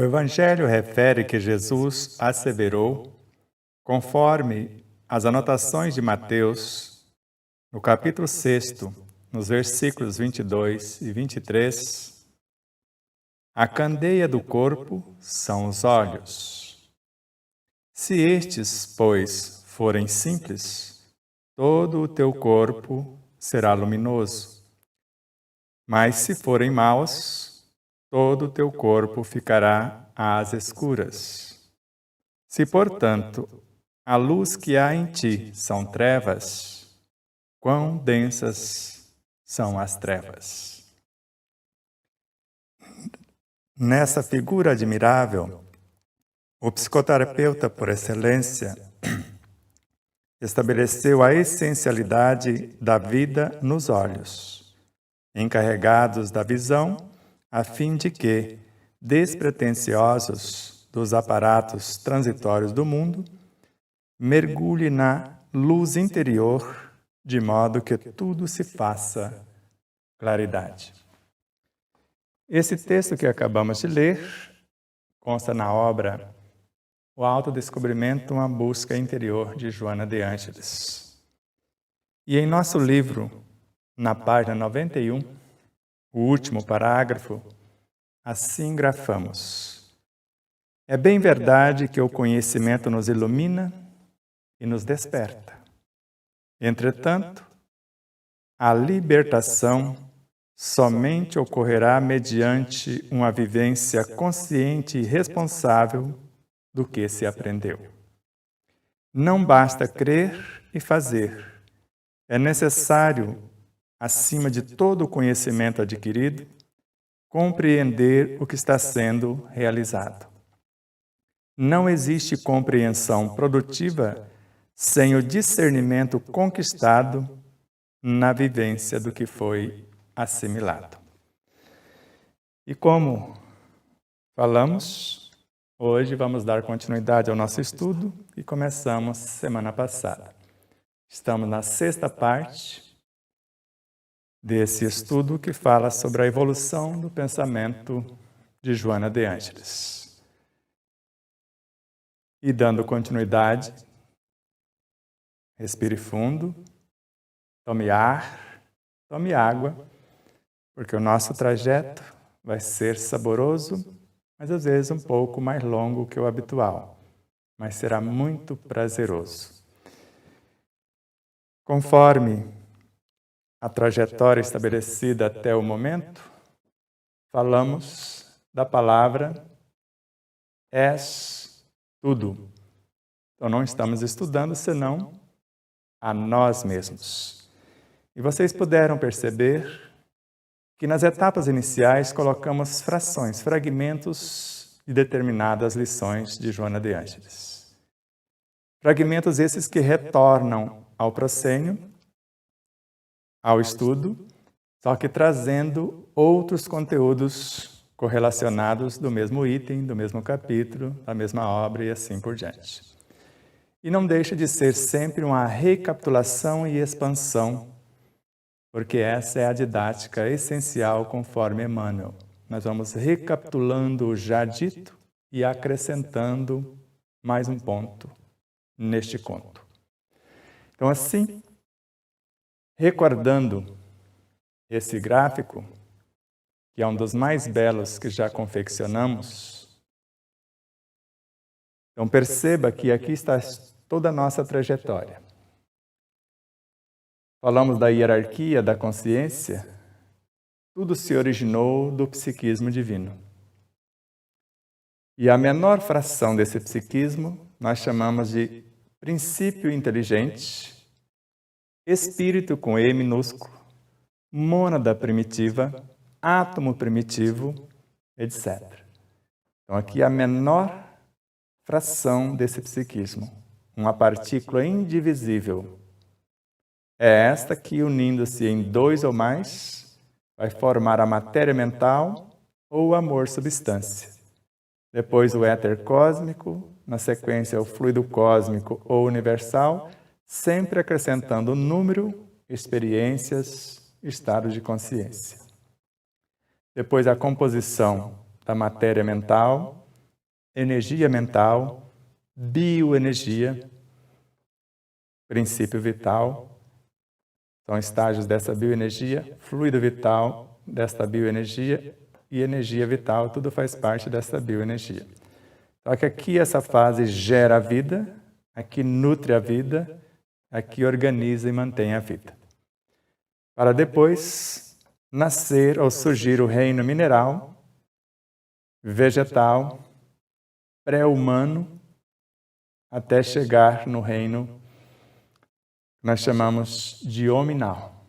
O Evangelho refere que Jesus asseverou, conforme as anotações de Mateus, no capítulo 6, nos versículos 22 e 23, a candeia do corpo são os olhos. Se estes, pois, forem simples, todo o teu corpo será luminoso. Mas se forem maus, todo o teu corpo ficará às escuras. Se, portanto, a luz que há em ti são trevas, quão densas são as trevas. Nessa figura admirável, o psicoterapeuta por excelência estabeleceu a essencialidade da vida nos olhos, encarregados da visão, a fim de que, despretensiosos dos aparatos transitórios do mundo, mergulhe na luz interior, de modo que tudo se faça claridade. Esse texto que acabamos de ler consta na obra O Autodescobrimento, uma busca interior, de Joana de Ângeles. E em nosso livro, na página 91, o último parágrafo, assim grafamos: é bem verdade que o conhecimento nos ilumina e nos desperta. Entretanto, a libertação somente ocorrerá mediante uma vivência consciente e responsável do que se aprendeu. Não basta crer e fazer. É necessário, acima de todo o conhecimento adquirido, compreender o que está sendo realizado. Não existe compreensão produtiva sem o discernimento conquistado na vivência do que foi assimilado. E como falamos, hoje vamos dar continuidade ao nosso estudo que começamos semana passada. Estamos na 6ª parte desse estudo que fala sobre a evolução do pensamento de Joana de Ângeles. E dando continuidade, respire fundo, tome ar, tome água, porque o nosso trajeto vai ser saboroso, mas às vezes um pouco mais longo que o habitual, mas será muito prazeroso. Conforme a trajetória estabelecida até o momento, falamos da palavra és tudo. Então não estamos estudando senão a nós mesmos. E vocês puderam perceber que nas etapas iniciais colocamos frações, fragmentos de determinadas lições de Joana de Ângeles. Fragmentos esses que retornam ao proscênio, ao estudo, só que trazendo outros conteúdos correlacionados do mesmo item, do mesmo capítulo, da mesma obra e assim por diante. E não deixa de ser sempre uma recapitulação e expansão, porque essa é a didática essencial conforme Emmanuel. Nós vamos recapitulando o já dito e acrescentando mais um ponto neste conto. Então, assim, recordando esse gráfico, que é um dos mais belos que já confeccionamos, então perceba que aqui está toda a nossa trajetória. Falamos da hierarquia da consciência, tudo se originou do psiquismo divino. E a menor fração desse psiquismo nós chamamos de princípio inteligente, espírito com E minúsculo, mônada primitiva, átomo primitivo, etc. Então aqui a menor fração desse psiquismo, uma partícula indivisível. É esta que, unindo-se em 2 ou mais, vai formar a matéria mental ou o amor-substância. Depois o éter cósmico, na sequência o fluido cósmico ou universal, sempre acrescentando número, experiências, estado de consciência. Depois a composição da matéria mental, energia mental, bioenergia, princípio vital, são estágios dessa bioenergia, fluido vital desta bioenergia e energia vital, tudo faz parte dessa bioenergia. Só que aqui essa fase gera a vida, aqui nutre a vida, aqui organiza e mantém a vida. Para depois nascer ou surgir o reino mineral, vegetal, pré-humano, até chegar no reino que nós chamamos de hominal.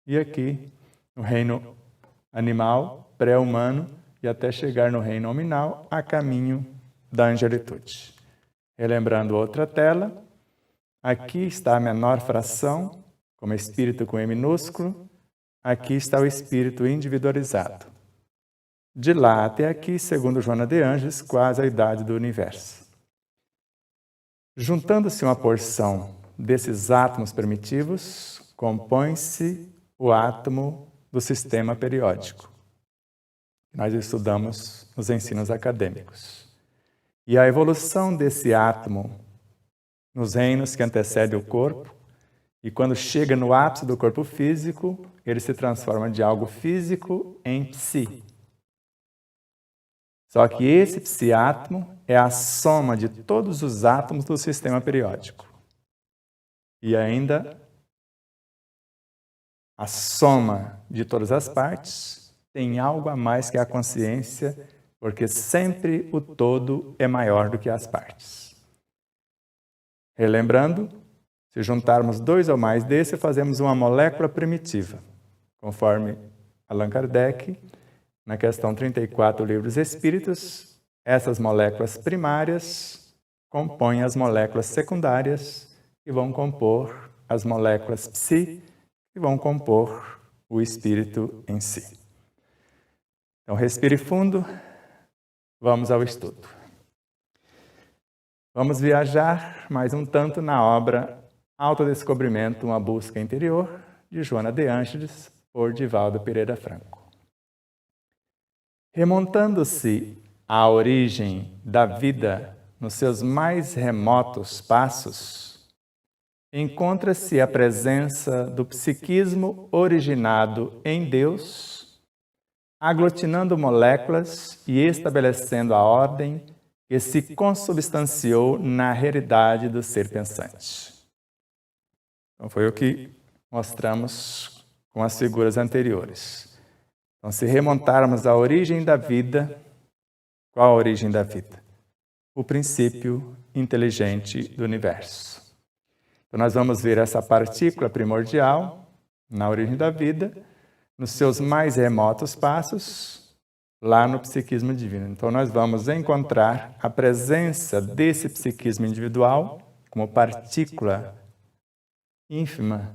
E aqui, no reino animal, pré-humano, e até chegar no reino hominal, a caminho da angelitude. Relembrando outra tela, aqui está a menor fração, como espírito com E minúsculo, aqui está o espírito individualizado. De lá até aqui, segundo Joana de Ângeles, quase a idade do universo. Juntando-se uma porção desses átomos primitivos, compõe-se o átomo do sistema periódico. Nós estudamos nos ensinos acadêmicos. E a evolução desse átomo nos reinos que antecedem o corpo, e quando chega no ápice do corpo físico, ele se transforma de algo físico em psi. Só que esse psi-átomo é a soma de todos os átomos do sistema periódico. E ainda a soma de todas as partes tem algo a mais que a consciência, porque sempre o todo é maior do que as partes. Relembrando, se juntarmos dois ou mais desse, fazemos uma molécula primitiva, conforme Allan Kardec, na questão 34 do Livro dos Espíritos, essas moléculas primárias compõem as moléculas secundárias, que vão compor as moléculas psi, que vão compor o espírito em si. Então, respire fundo, vamos ao estudo. Vamos viajar mais um tanto na obra Autodescobrimento, uma busca interior, de Joana de Ângeles, por Divaldo Pereira Franco. Remontando-se à origem da vida nos seus mais remotos passos, encontra-se a presença do psiquismo originado em Deus, aglutinando moléculas e estabelecendo a ordem que se consubstanciou na realidade do ser pensante. Então, foi o que mostramos com as figuras anteriores. Então, se remontarmos à origem da vida, qual a origem da vida? O princípio inteligente do universo. Então, nós vamos ver essa partícula primordial, na origem da vida, nos seus mais remotos passos, lá no psiquismo divino. Então, nós vamos encontrar a presença desse psiquismo individual, como partícula ínfima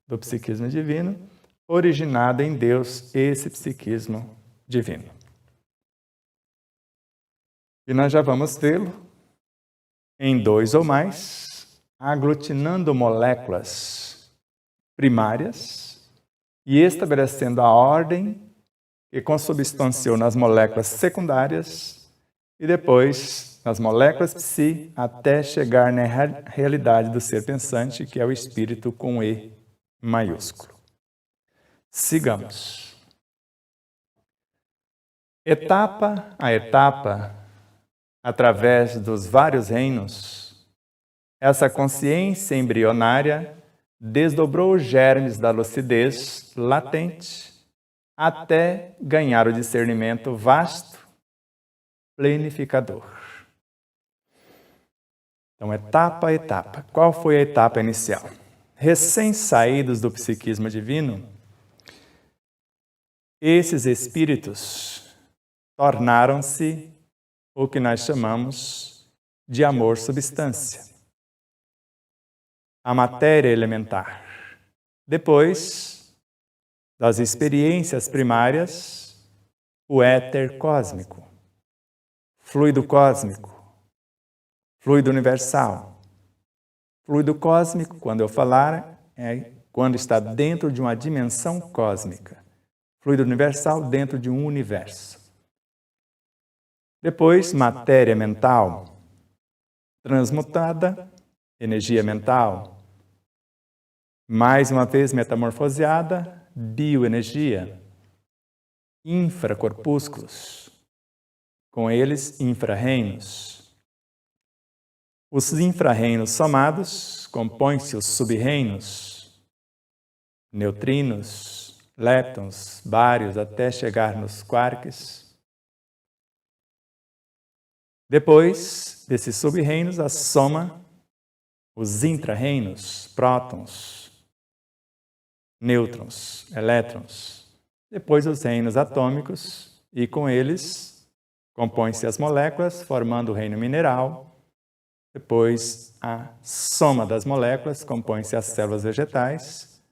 do psiquismo divino, originada em Deus, esse psiquismo divino. E nós já vamos vê-lo em dois ou mais, aglutinando moléculas primárias e estabelecendo a ordem que consubstanciou nas moléculas secundárias e depois nas moléculas psi, até chegar na realidade do ser pensante, que é o espírito com E maiúsculo. Sigamos. Etapa a etapa, através dos vários reinos, essa consciência embrionária desdobrou os germes da lucidez latente até ganhar o discernimento vasto, plenificador. Então, etapa a etapa. Qual foi a etapa inicial? Recém-saídos do psiquismo divino, esses espíritos tornaram-se o que nós chamamos de amor-substância, a matéria elementar. Depois das experiências primárias, o éter cósmico, fluido cósmico, fluido universal. Fluido cósmico, quando eu falar, é quando está dentro de uma dimensão cósmica. Fluido universal dentro de um universo. Depois, matéria mental, transmutada, energia mental. Mais uma vez metamorfoseada, bioenergia. Infracorpúsculos, com eles infra-reinos. Os infra-reinos somados compõem-se os sub-reinos, neutrinos, leptons, bários, até chegar nos quarks. Depois desses sub-reinos, a soma, os intra-reinos, prótons, nêutrons, elétrons. Depois os reinos atômicos, e com eles compõem-se as moléculas, formando o reino mineral. Depois, a soma das moléculas, compõem-se as células vegetais.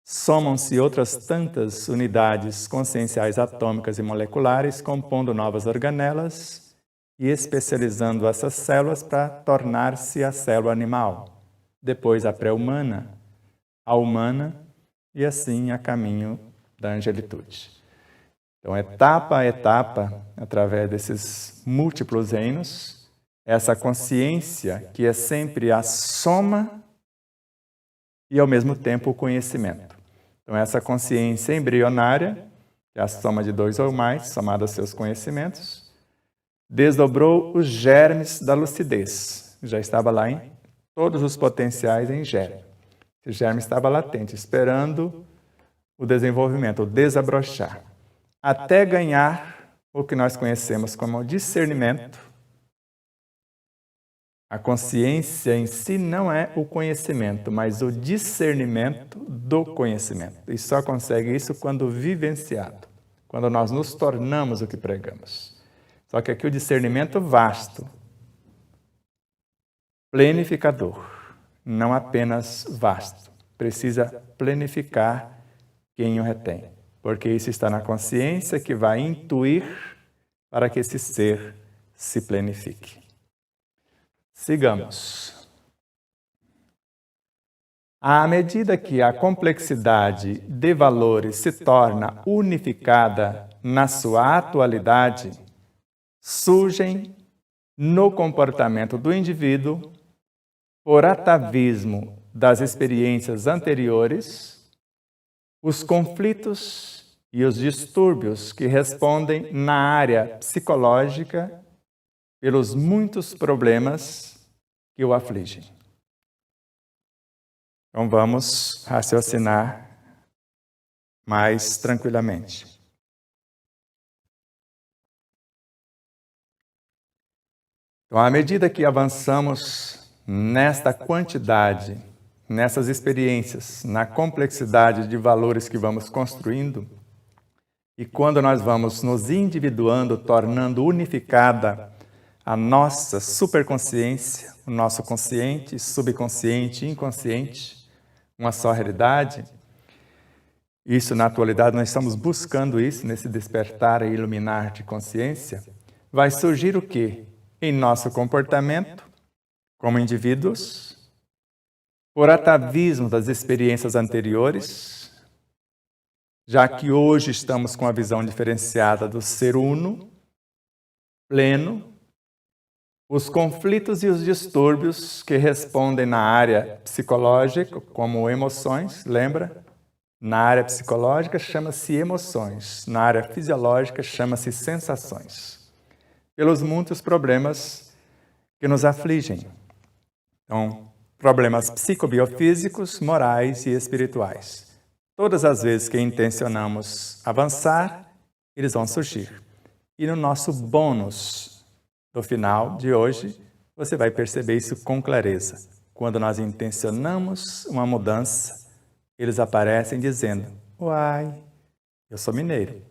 Somam-se outras tantas unidades conscienciais atômicas e moleculares, compondo novas organelas e especializando essas células para tornar-se a célula animal. Depois, a pré-humana, a humana, e assim a caminho da angelitude. Então, etapa a etapa, através desses múltiplos reinos, essa consciência que é sempre a soma e, ao mesmo tempo, o conhecimento. Então, essa consciência embrionária, que é a soma de dois ou mais, somada aos seus conhecimentos, desdobrou os germes da lucidez. Já estava lá em todos os potenciais em germe. Esse germe estava latente, esperando o desenvolvimento, o desabrochar, até ganhar o que nós conhecemos como discernimento. A consciência em si não é o conhecimento, mas o discernimento do conhecimento. E só consegue isso quando vivenciado, quando nós nos tornamos o que pregamos. Só que aqui o discernimento vasto, plenificador, não apenas vasto. Precisa plenificar quem o retém, porque isso está na consciência que vai intuir para que esse ser se plenifique. Sigamos. À medida que a complexidade de valores se torna unificada na sua atualidade, surgem no comportamento do indivíduo, por atavismo das experiências anteriores, os conflitos e os distúrbios que respondem na área psicológica pelos muitos problemas que o afligem. Então vamos raciocinar mais tranquilamente. Então, à medida que avançamos nesta quantidade, nessas experiências, na complexidade de valores que vamos construindo, e quando nós vamos nos individuando, tornando unificada a nossa superconsciência, o nosso consciente, subconsciente, inconsciente, uma só realidade. Isso, na atualidade, nós estamos buscando isso, nesse despertar e iluminar de consciência. Vai surgir o quê? Em nosso comportamento, como indivíduos, por atavismo das experiências anteriores, já que hoje estamos com a visão diferenciada do ser uno, pleno, os conflitos e os distúrbios que respondem na área psicológica, como emoções, lembra? Na área psicológica chama-se emoções, na área fisiológica chama-se sensações. Pelos muitos problemas que nos afligem. Então, problemas psicobiofísicos, morais e espirituais. Todas as vezes que intencionamos avançar, eles vão surgir. E no nosso bônus do final de hoje, você vai perceber isso com clareza. Quando nós intencionamos uma mudança, eles aparecem dizendo: uai, eu sou mineiro.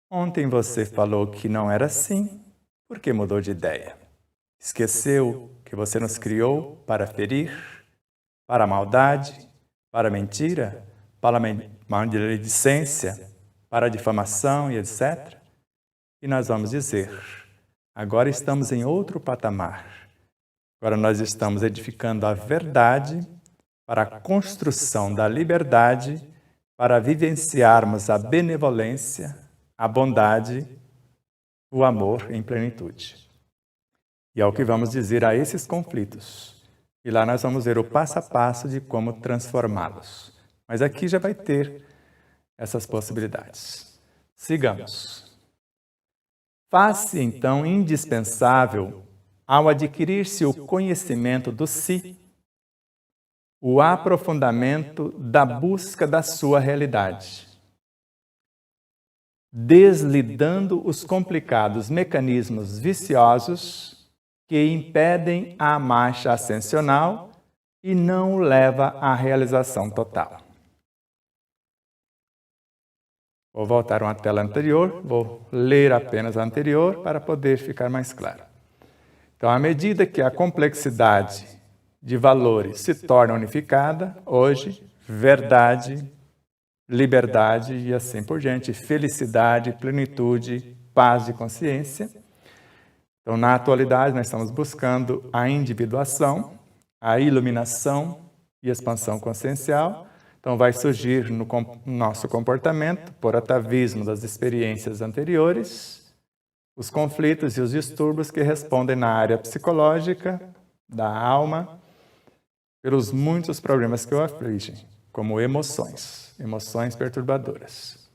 Ontem você falou que não era assim, por que mudou de ideia? Esqueceu que você nos criou para ferir, para a maldade, para a mentira, para a maledicência, para a difamação e etc. E nós vamos dizer: agora estamos em outro patamar. Agora nós estamos edificando a verdade para a construção da liberdade, para vivenciarmos a benevolência, a bondade o amor em plenitude. E é o que vamos dizer a esses conflitos. E lá nós vamos ver o passo a passo de como transformá-los. Mas aqui já vai ter essas possibilidades. Sigamos. Faz-se, então, indispensável, ao adquirir-se o conhecimento do si, o aprofundamento da busca da sua realidade, deslidando os complicados mecanismos viciosos que impedem a marcha ascensional e não o leva à realização total. Vou voltar a uma tela anterior, vou ler apenas a anterior para poder ficar mais claro. Então, à medida que a complexidade de valores se torna unificada, hoje, verdade, liberdade e assim por diante, felicidade, plenitude, paz de consciência. Então, na atualidade, nós estamos buscando a individuação, a iluminação e expansão consciencial. Então, vai surgir no nosso comportamento, por atavismo das experiências anteriores, os conflitos e os distúrbios que respondem na área psicológica, da alma, pelos muitos problemas que o afligem, como emoções perturbadoras.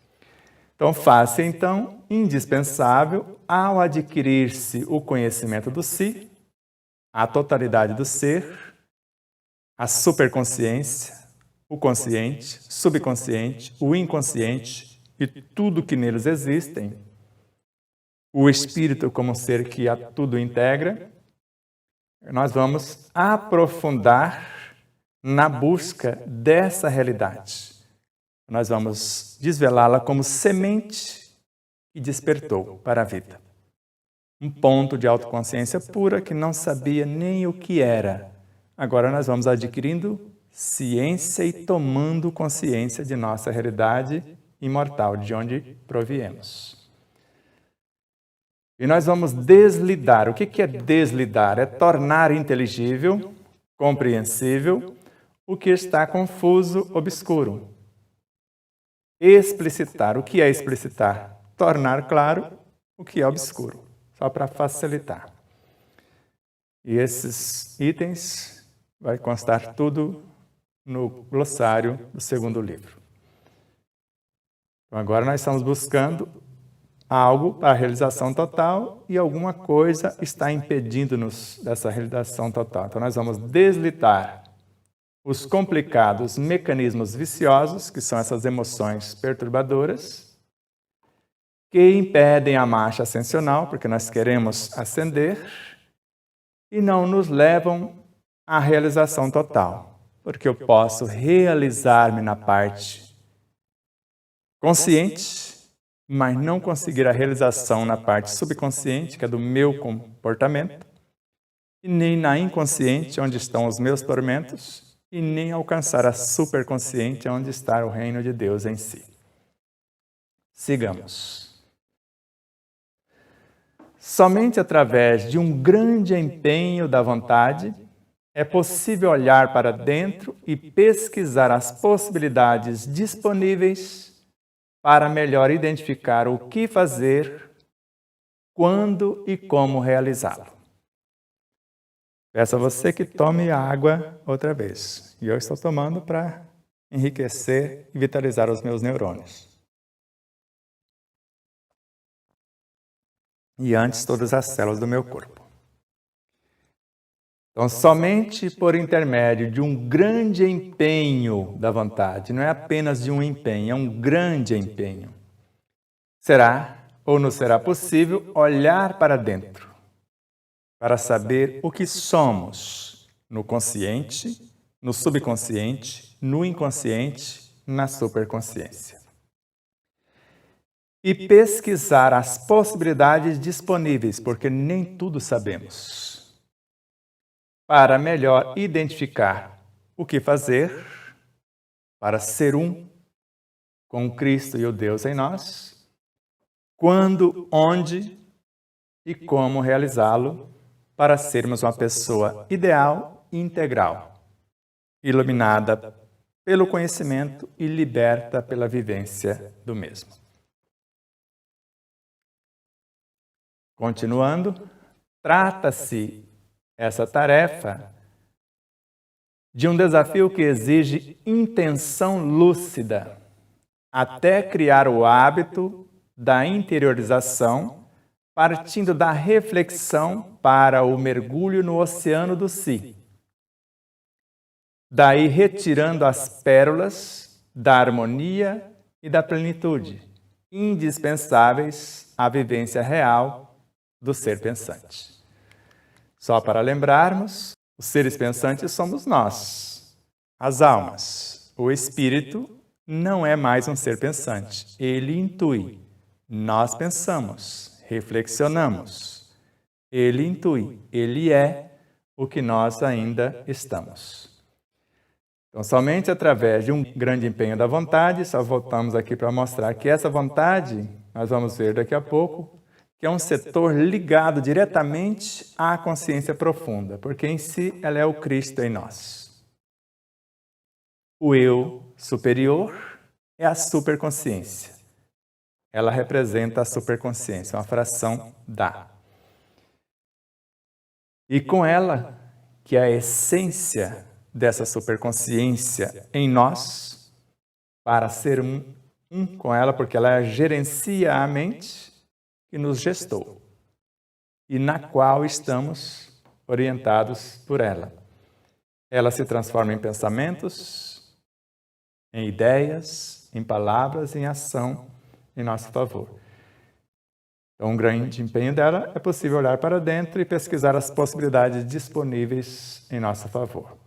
Então, faz-se, então, indispensável, ao adquirir-se o conhecimento do si, a totalidade do ser, a superconsciência, o consciente, subconsciente, o inconsciente e tudo que neles existem, o espírito como ser que a tudo integra, nós vamos aprofundar na busca dessa realidade. Nós vamos desvelá-la como semente que despertou para a vida. Um ponto de autoconsciência pura que não sabia nem o que era. Agora nós vamos adquirindo ciência e tomando consciência de nossa realidade imortal, de onde proviemos. E nós vamos deslidar. O que é deslidar? É tornar inteligível, compreensível, o que está confuso, obscuro. Explicitar. O que é explicitar? Tornar claro o que é obscuro, só para facilitar. E esses itens vai constar tudo no glossário do segundo livro. Então, agora nós estamos buscando algo para a realização total e alguma coisa está impedindo-nos dessa realização total. Então, nós vamos deslidar os complicados mecanismos viciosos, que são essas emoções perturbadoras, que impedem a marcha ascensional, porque nós queremos ascender, e não nos levam à realização total, porque eu posso realizar-me na parte consciente, mas não conseguir a realização na parte subconsciente, que é do meu comportamento, e nem na inconsciente, onde estão os meus tormentos, e nem alcançar a superconsciente, onde está o reino de Deus em si. Sigamos. Somente através de um grande empenho da vontade é possível olhar para dentro e pesquisar as possibilidades disponíveis para melhor identificar o que fazer, quando e como realizá-lo. Peço a você que tome água outra vez. E eu estou tomando para enriquecer e vitalizar os meus neurônios. E antes, todas as células do meu corpo. Então, somente por intermédio de um grande empenho da vontade, não é apenas de um empenho, é um grande empenho, será ou nos será possível olhar para dentro, para saber o que somos no consciente, no subconsciente, no inconsciente, na superconsciência. E pesquisar as possibilidades disponíveis, porque nem tudo sabemos, para melhor identificar o que fazer para ser um com Cristo e o Deus em nós, quando, onde e como realizá-lo para sermos uma pessoa ideal e integral, iluminada pelo conhecimento e liberta pela vivência do mesmo. Continuando, trata-se essa tarefa de um desafio que exige intenção lúcida, até criar o hábito da interiorização, partindo da reflexão para o mergulho no oceano do si. Daí retirando as pérolas da harmonia e da plenitude, indispensáveis à vivência real do ser pensante. Só para lembrarmos, os seres pensantes somos nós, as almas. O espírito não é mais um ser pensante, ele intui. Nós pensamos, reflexionamos. Ele intui, ele é o que nós ainda estamos. Então, somente através de um grande empenho da vontade, só voltamos aqui para mostrar que essa vontade, nós vamos ver daqui a pouco, que é um setor ligado diretamente à consciência profunda, porque em si ela é o Cristo em nós. O eu superior é a superconsciência. Ela representa a superconsciência, uma fração da. E com ela, que é a essência dessa superconsciência em nós, para ser um com ela, porque ela gerencia a mente que nos gestou e na qual estamos orientados por ela. Ela se transforma em pensamentos, em ideias, em palavras, em ação em nosso favor. Então, um grande empenho dela é possível olhar para dentro e pesquisar as possibilidades disponíveis em nosso favor.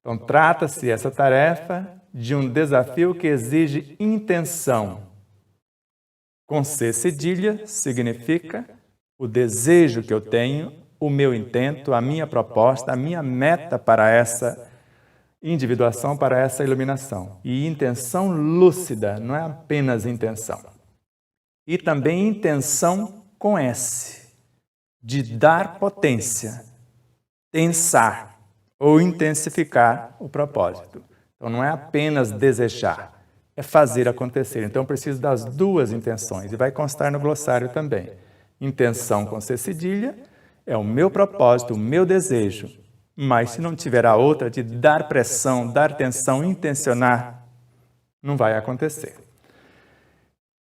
Então, trata-se essa tarefa de um desafio que exige intenção. Com C cedilha significa o desejo que eu tenho, o meu intento, a minha proposta, a minha meta para essa individuação, para essa iluminação. E intenção lúcida, não é apenas intenção. E também intenção com S, de dar potência, tensar ou intensificar o propósito. Então, não é apenas desejar, é fazer acontecer. Então, eu preciso das duas intenções, e vai constar no glossário também. Intenção com C cedilha é o meu propósito, o meu desejo, mas se não tiver a outra de dar pressão, dar tensão, intencionar, não vai acontecer.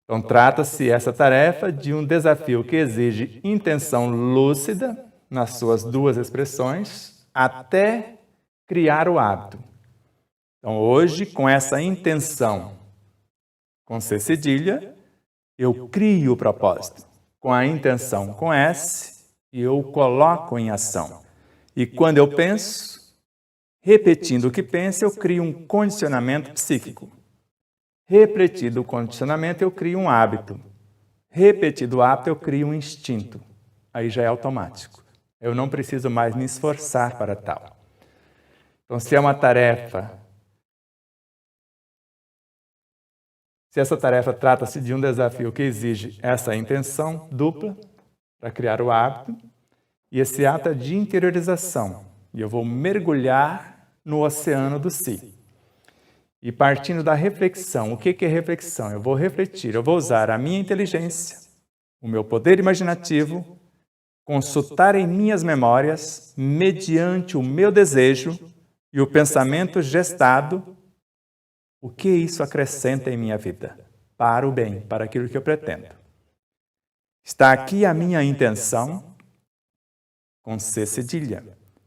Então, trata-se essa tarefa de um desafio que exige intenção lúcida, nas suas duas expressões, até criar o hábito. Então, hoje, com essa intenção, com C cedilha, eu crio o propósito. Com a intenção com S, eu coloco em ação. E quando eu penso, repetindo o que penso, eu crio um condicionamento psíquico. Repetido o condicionamento, eu crio um hábito. Repetido o hábito, eu crio um instinto. Aí já é automático. Eu não preciso mais me esforçar para tal. Então, se é uma tarefa, se essa tarefa trata-se de um desafio que exige essa intenção dupla para criar o hábito, e esse ato é de interiorização, e eu vou mergulhar no oceano do si. E partindo da reflexão, o que é reflexão? Eu vou refletir, eu vou usar a minha inteligência, o meu poder imaginativo, consultar em minhas memórias, mediante o meu desejo e o pensamento gestado, o que isso acrescenta em minha vida? Para o bem, para aquilo que eu pretendo. Está aqui a minha intenção, com C cedilha.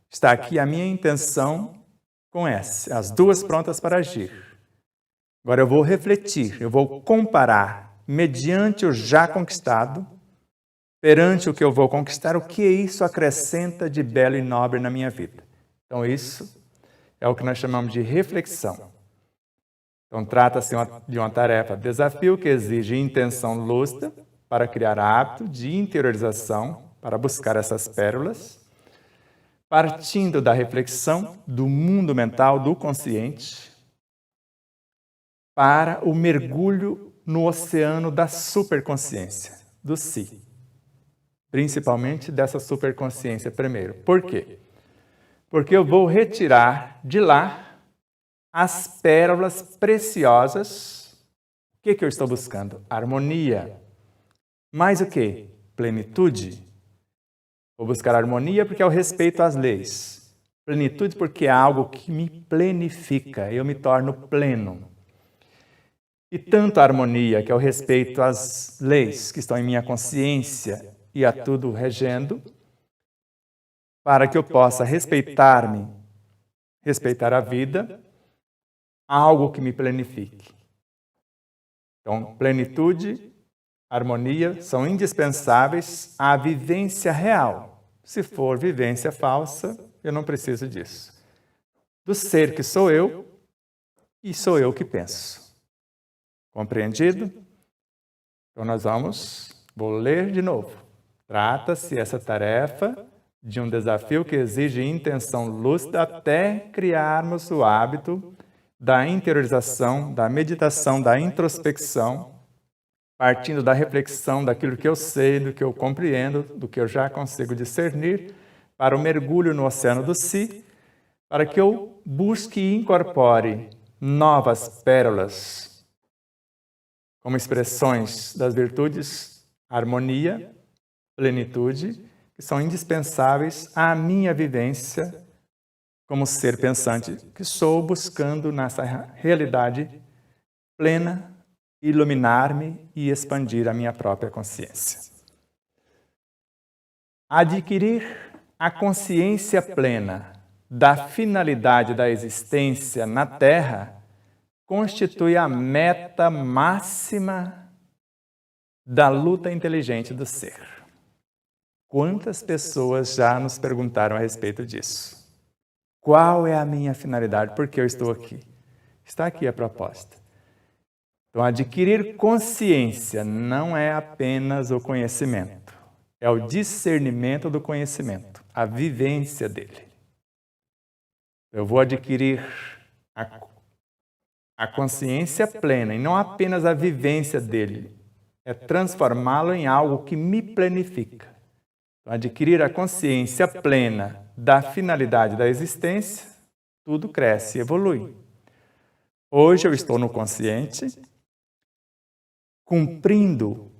Está aqui a minha intenção, com S. As duas prontas para agir. Agora eu vou refletir, eu vou comparar, mediante o já conquistado, perante o que eu vou conquistar, o que isso acrescenta de belo e nobre na minha vida. Então isso é o que nós chamamos de reflexão. Então, trata-se de uma tarefa, desafio que exige intenção lúcida para criar hábito de interiorização, para buscar essas pérolas, partindo da reflexão do mundo mental, do consciente, para o mergulho no oceano da superconsciência, do si. Principalmente dessa superconsciência primeiro. Por quê? Porque eu vou retirar de lá as pérolas preciosas. O que eu estou buscando? Harmonia. Mais o quê? Plenitude. Vou buscar harmonia porque é o respeito às leis. Plenitude porque é algo que me plenifica, eu me torno pleno. E tanto a harmonia, que é o respeito às leis que estão em minha consciência e a tudo regendo, para que eu possa respeitar-me, respeitar a vida, algo que me plenifique. Então, plenitude, harmonia são indispensáveis à vivência real. Se for vivência falsa, eu não preciso disso. Do ser que sou eu e sou eu que penso. Compreendido? Então vou ler de novo. Trata-se essa tarefa de um desafio que exige intenção lúcida até criarmos o hábito da interiorização, da meditação, da introspecção, partindo da reflexão daquilo que eu sei, do que eu compreendo, do que eu já consigo discernir, para o mergulho no oceano do si, para que eu busque e incorpore novas pérolas, como expressões das virtudes, harmonia, plenitude, que são indispensáveis à minha vivência como ser pensante que sou, buscando nessa realidade plena, iluminar-me e expandir a minha própria consciência. Adquirir a consciência plena da finalidade da existência na Terra constitui a meta máxima da luta inteligente do ser. Quantas pessoas já nos perguntaram a respeito disso? Qual é a minha finalidade? Por que eu estou aqui? Está aqui a proposta. Então, adquirir consciência não é apenas o conhecimento, é o discernimento do conhecimento, a vivência dele. Eu vou adquirir a consciência plena, e não apenas a vivência dele, é transformá-lo em algo que me plenifica. Então, adquirir a consciência plena da finalidade da existência, tudo cresce e evolui. Hoje eu estou no consciente, cumprindo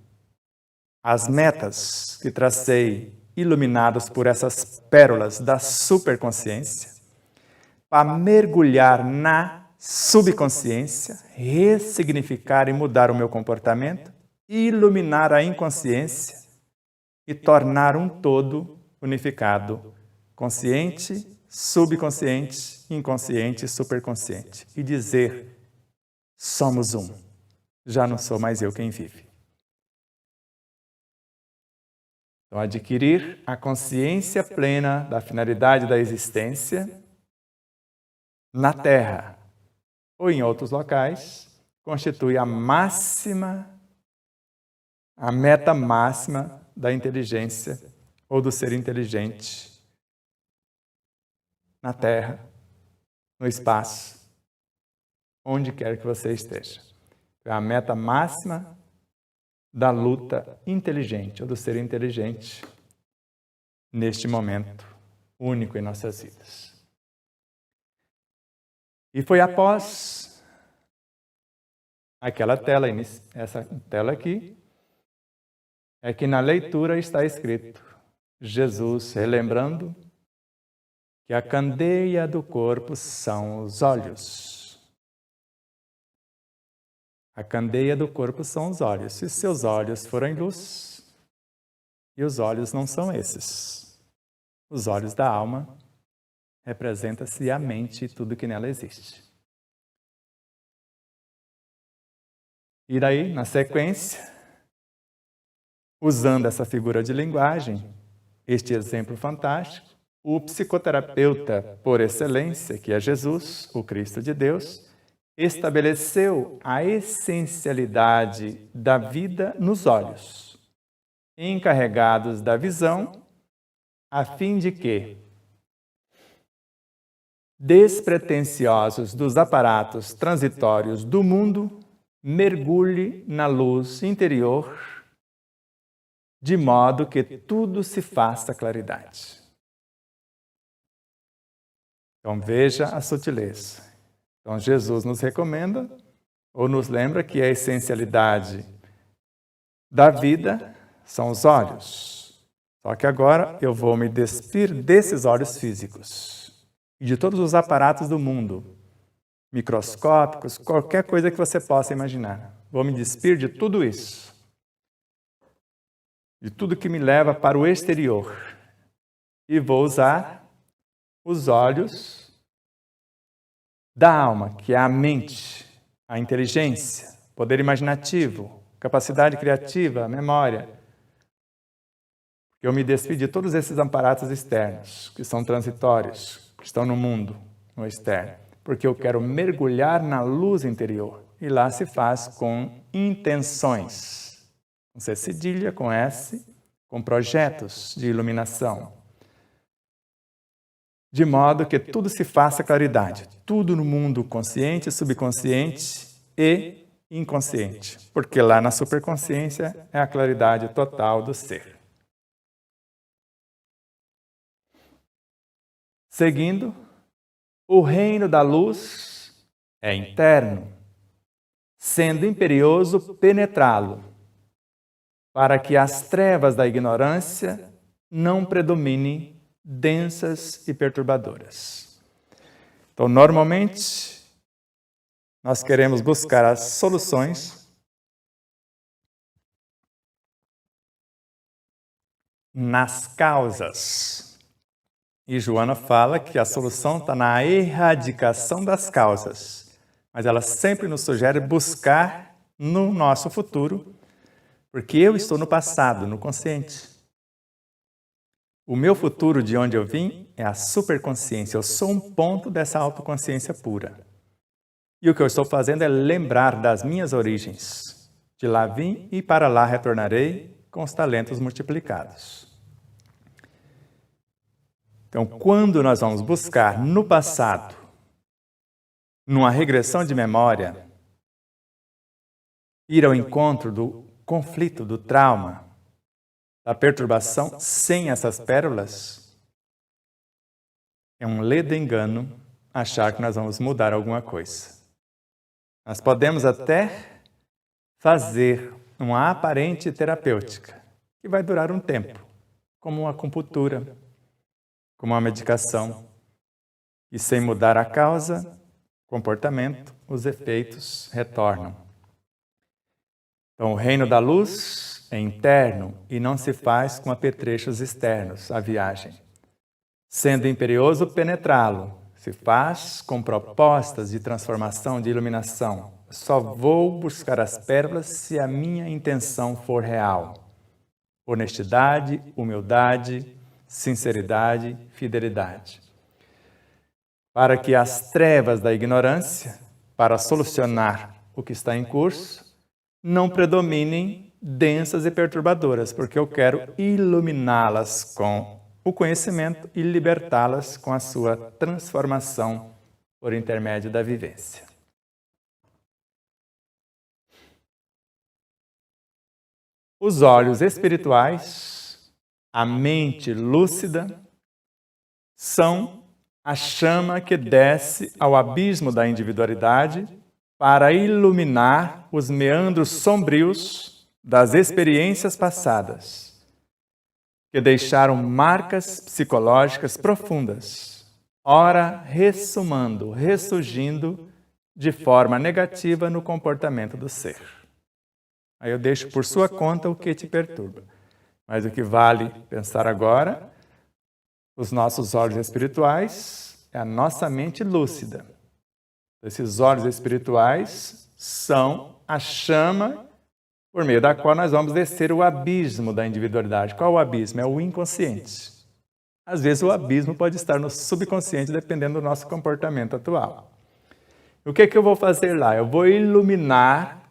as metas que tracei, iluminados por essas pérolas da superconsciência, para mergulhar na subconsciência, ressignificar e mudar o meu comportamento, iluminar a inconsciência e tornar um todo unificado, consciente, subconsciente, inconsciente e superconsciente. E dizer, somos um, já não sou mais eu quem vive. Então, adquirir a consciência plena da finalidade da existência na Terra ou em outros locais, constitui a meta máxima da inteligência ou do ser inteligente na Terra, no espaço, onde quer que você esteja. É a meta máxima da luta inteligente ou do ser inteligente neste momento único em nossas vidas. E foi após aquela tela, essa tela aqui, é que na leitura está escrito, Jesus relembrando que a candeia do corpo são os olhos. A candeia do corpo são os olhos. Se seus olhos forem luz, e os olhos não são esses. Os olhos da alma representa-se a mente e tudo que nela existe. E daí, na sequência, usando essa figura de linguagem, este exemplo fantástico, o psicoterapeuta por excelência, que é Jesus, o Cristo de Deus, estabeleceu a essencialidade da vida nos olhos, encarregados da visão, a fim de que, despretensiosos dos aparatos transitórios do mundo, mergulhe na luz interior, de modo que tudo se faça claridade. Então veja a sutileza. Então Jesus nos recomenda, ou nos lembra que a essencialidade da vida são os olhos Só que agora eu vou me despir desses olhos físicos e de todos os aparatos do mundo, microscópicos, qualquer coisa que você possa imaginar. Vou me despir de tudo isso, de tudo que me leva para o exterior, e vou usar os olhos da alma, que é a mente, a inteligência, poder imaginativo, capacidade criativa, a memória. Eu me despi de todos esses aparatos externos, que são transitórios, que estão no mundo, no externo, porque eu quero mergulhar na luz interior. E lá se faz com intenções, com C cedilha, com S, com projetos de iluminação. De modo que tudo se faça claridade, tudo no mundo consciente, subconsciente e inconsciente, porque lá na superconsciência é a claridade total do ser. Seguindo, o reino da luz é interno, sendo imperioso penetrá-lo, para que as trevas da ignorância não predominem densas e perturbadoras. Então, normalmente, nós queremos buscar as soluções nas causas. E Joana fala que a solução está na erradicação das causas. Mas ela sempre nos sugere buscar no nosso futuro, porque eu estou no passado, no consciente. O meu futuro, de onde eu vim, é a superconsciência. Eu sou um ponto dessa autoconsciência pura. E o que eu estou fazendo é lembrar das minhas origens. De lá vim e para lá retornarei com os talentos multiplicados. Então, quando nós vamos buscar no passado, numa regressão de memória, ir ao encontro do conflito, do trauma, da perturbação, sem essas pérolas, é um ledo engano achar que nós vamos mudar alguma coisa. Nós podemos até fazer uma aparente terapêutica, que vai durar um tempo, como uma acupuntura, como uma medicação, e sem mudar a causa, comportamento, os efeitos retornam. Então, o reino da luz é interno e não se faz com apetrechos externos, a viagem. Sendo imperioso penetrá-lo, se faz com propostas de transformação, de iluminação. Só vou buscar as pérolas se a minha intenção for real. Honestidade, humildade, sinceridade, fidelidade. Para que as trevas da ignorância, para solucionar o que está em curso, não predominem densas e perturbadoras, porque eu quero iluminá-las com o conhecimento e libertá-las com a sua transformação por intermédio da vivência. Os olhos espirituais, a mente lúcida, são a chama que desce ao abismo da individualidade para iluminar os meandros sombrios das experiências passadas, que deixaram marcas psicológicas profundas, ora ressumando, ressurgindo de forma negativa no comportamento do ser. Aí eu deixo por sua conta o que te perturba. Mas o que vale pensar agora, os nossos olhos espirituais, é a nossa mente lúcida. Esses olhos espirituais são a chama por meio da qual nós vamos descer o abismo da individualidade. Qual o abismo? É o inconsciente. Às vezes o abismo pode estar no subconsciente, dependendo do nosso comportamento atual. O que é que eu vou fazer lá? Eu vou iluminar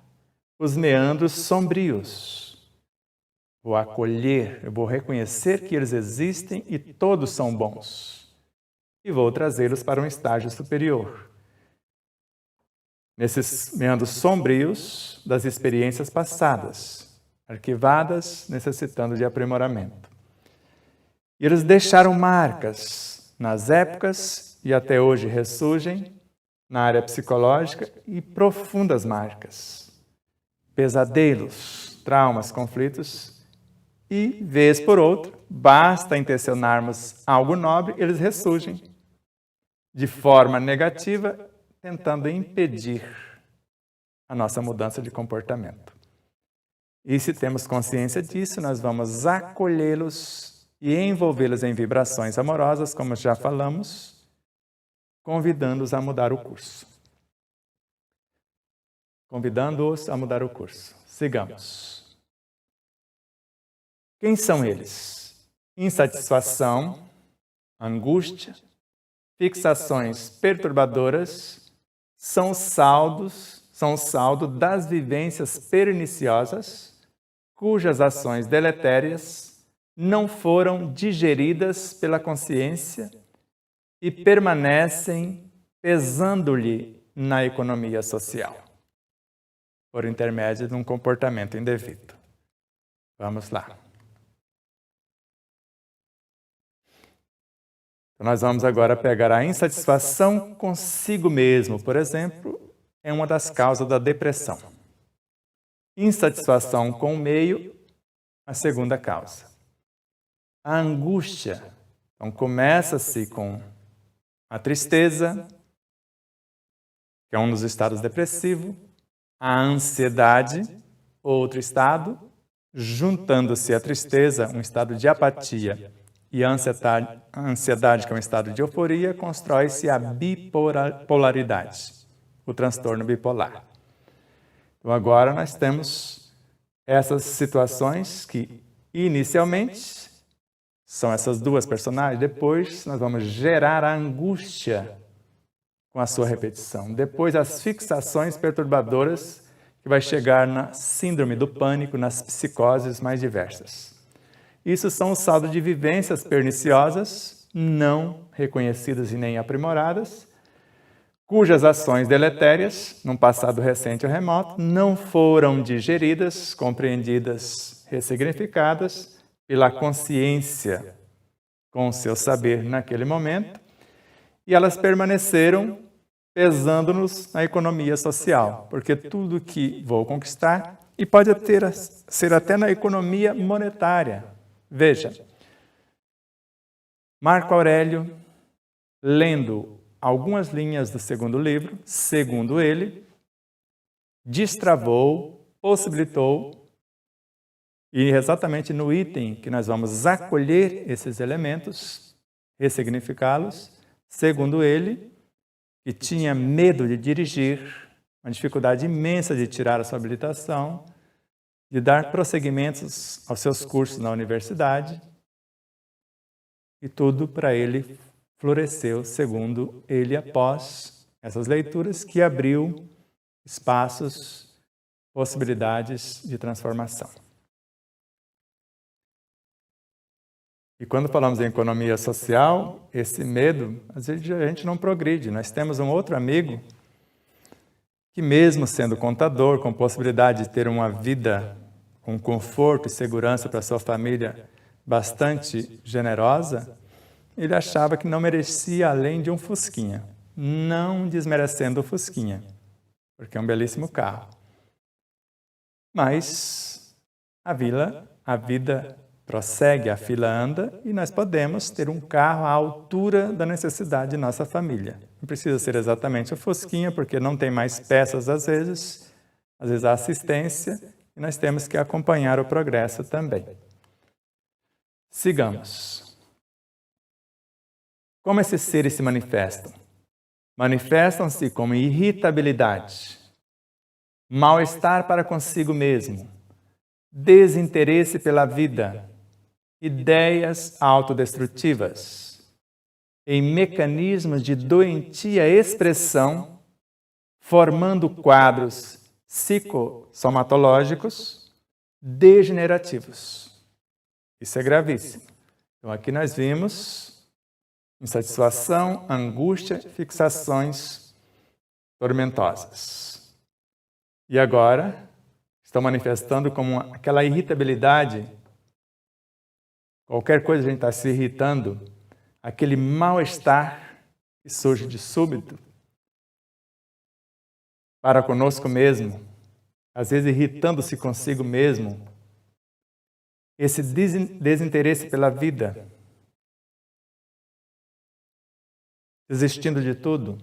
os meandros sombrios. Vou acolher, eu vou reconhecer que eles existem e todos são bons. E vou trazê-los para um estágio superior. Nesses meandros sombrios das experiências passadas, arquivadas, necessitando de aprimoramento. E eles deixaram marcas nas épocas e até hoje ressurgem na área psicológica e profundas marcas. Pesadelos, traumas, conflitos e, vez por outra, basta intencionarmos algo nobre, eles ressurgem de forma negativa, tentando impedir a nossa mudança de comportamento. E se temos consciência disso, nós vamos acolhê-los e envolvê-los em vibrações amorosas, como já falamos, convidando-os a mudar o curso. Convidando-os a mudar o curso. Sigamos. Quem são eles? Insatisfação, angústia, fixações perturbadoras são o saldo das vivências perniciosas, cujas ações deletérias não foram digeridas pela consciência e permanecem pesando-lhe na economia social, por intermédio de um comportamento indevido. Vamos lá. Então, nós vamos agora pegar a insatisfação consigo mesmo, por exemplo, é uma das causas da depressão. Insatisfação com o meio, a segunda causa. A angústia, então começa-se com a tristeza, que é um dos estados depressivos, a ansiedade, outro estado, juntando-se a tristeza, um estado de apatia, e a ansiedade, que é um estado de euforia, constrói-se a bipolaridade, o transtorno bipolar. Então, agora nós temos essas situações que, inicialmente, são essas duas personagens, depois nós vamos gerar a angústia com a sua repetição. Depois, as fixações perturbadoras, que vai chegar na síndrome do pânico, nas psicoses mais diversas. Isso são o saldo de vivências perniciosas, não reconhecidas e nem aprimoradas, cujas ações deletérias, num passado recente ou remoto, não foram digeridas, compreendidas, ressignificadas pela consciência com o seu saber naquele momento, e elas permaneceram pesando-nos na economia social, porque tudo que vou conquistar, e pode ser até na economia monetária. Veja, Marco Aurélio, lendo algumas linhas do segundo livro, segundo ele, destravou, possibilitou, e exatamente no item que nós vamos acolher esses elementos, ressignificá-los, segundo ele, que tinha medo de dirigir, uma dificuldade imensa de tirar a sua habilitação, de dar prosseguimentos aos seus cursos na universidade, e tudo para ele floresceu, segundo ele, após essas leituras, que abriu espaços, possibilidades de transformação. E quando falamos em economia social, esse medo, às vezes a gente não progride. Nós temos um outro amigo que, mesmo sendo contador, com possibilidade de ter uma vida com conforto e segurança para sua família bastante generosa, ele achava que não merecia além de um Fusquinha, não desmerecendo o Fusquinha, porque é um belíssimo carro. Mas a vida prossegue, a fila anda, e nós podemos ter um carro à altura da necessidade de nossa família. Não precisa ser exatamente o Fusquinha, porque não tem mais peças às vezes há assistência, e nós temos que acompanhar o progresso também. Sigamos. Como esses seres se manifestam? Manifestam-se como irritabilidade, mal-estar para consigo mesmo, desinteresse pela vida, ideias autodestrutivas, em mecanismos de doentia expressão, formando quadros psicossomatológicos degenerativos. Isso é gravíssimo. Então, aqui nós vimos insatisfação, angústia, fixações tormentosas. E agora, estão manifestando como aquela irritabilidade. Qualquer coisa a gente está se irritando, aquele mal-estar que surge de súbito para conosco mesmo, às vezes irritando-se consigo mesmo, esse desinteresse pela vida, desistindo de tudo,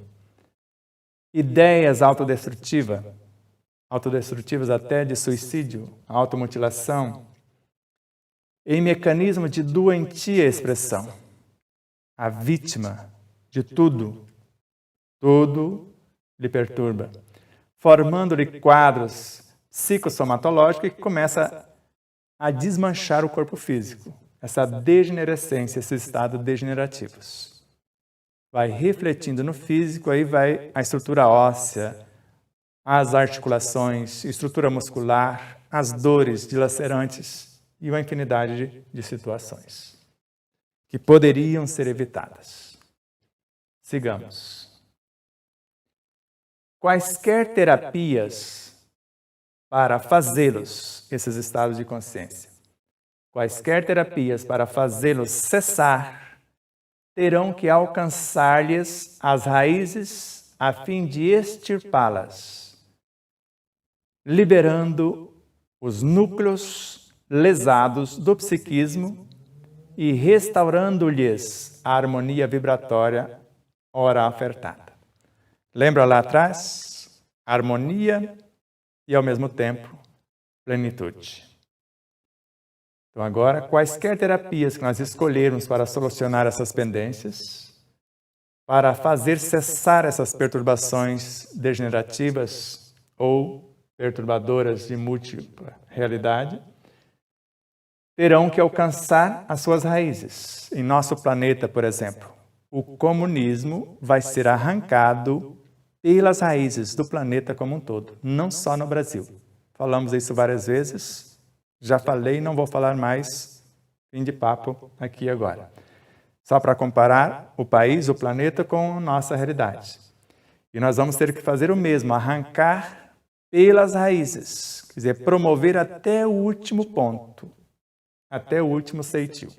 ideias autodestrutivas até de suicídio, automutilação, em mecanismo de doentia expressão, a vítima de tudo lhe perturba, formando-lhe quadros psicossomatológicos que começa a desmanchar o corpo físico, essa degenerescência, esses estados degenerativos. Vai refletindo no físico, aí vai a estrutura óssea, as articulações, estrutura muscular, as dores dilacerantes e uma infinidade de situações que poderiam ser evitadas. Sigamos. Quaisquer terapias para fazê-los, esses estados de consciência, quaisquer terapias para fazê-los cessar, terão que alcançar-lhes as raízes a fim de extirpá-las, liberando os núcleos lesados do psiquismo e restaurando-lhes a harmonia vibratória ora ofertada. Lembra lá atrás? Harmonia e, ao mesmo tempo, plenitude. Então, agora, quaisquer terapias que nós escolhermos para solucionar essas pendências, para fazer cessar essas perturbações degenerativas ou perturbadoras de múltipla realidade, terão que alcançar as suas raízes. Em nosso planeta, por exemplo, o comunismo vai ser arrancado pelas raízes do planeta como um todo, não só no Brasil. Falamos isso várias vezes, já falei, não vou falar mais, fim de papo aqui agora. Só para comparar o país, o planeta com a nossa realidade. E nós vamos ter que fazer o mesmo, arrancar pelas raízes, quer dizer, promover até o último ponto, até o último ceitil,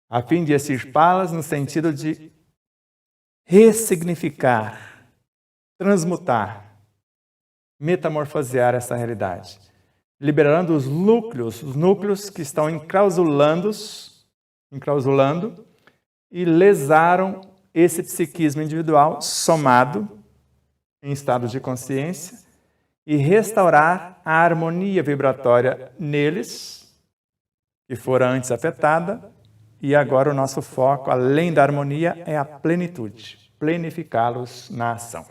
a fim de extirpá-las no sentido de ressignificar, transmutar, metamorfosear essa realidade, liberando os núcleos que estão enclausulando e lesaram esse psiquismo individual somado em estados de consciência e restaurar a harmonia vibratória neles, que fora antes afetada, e agora o nosso foco, além da harmonia, é a plenitude, plenificá-los na ação.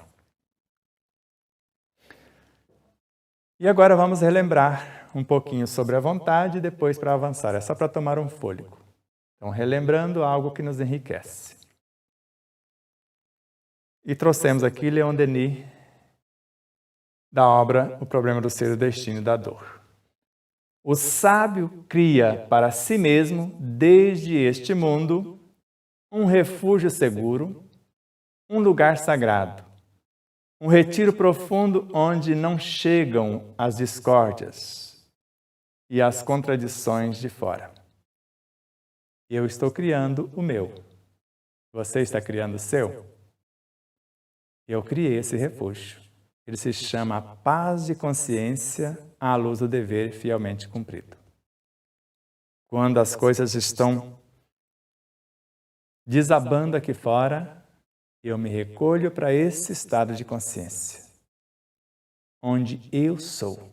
E agora vamos relembrar um pouquinho sobre a vontade e depois para avançar, é só para tomar um fôlego. Então, relembrando algo que nos enriquece. E trouxemos aqui Leon Denis, da obra O Problema do Ser, o Destino e da Dor. O sábio cria para si mesmo, desde este mundo, um refúgio seguro, um lugar sagrado, um retiro profundo onde não chegam as discórdias e as contradições de fora. Eu estou criando o meu. Você está criando o seu? Eu criei esse refúgio. Ele se chama a paz de consciência à luz do dever fielmente cumprido. Quando as coisas estão desabando aqui fora, eu me recolho para esse estado de consciência, onde eu sou.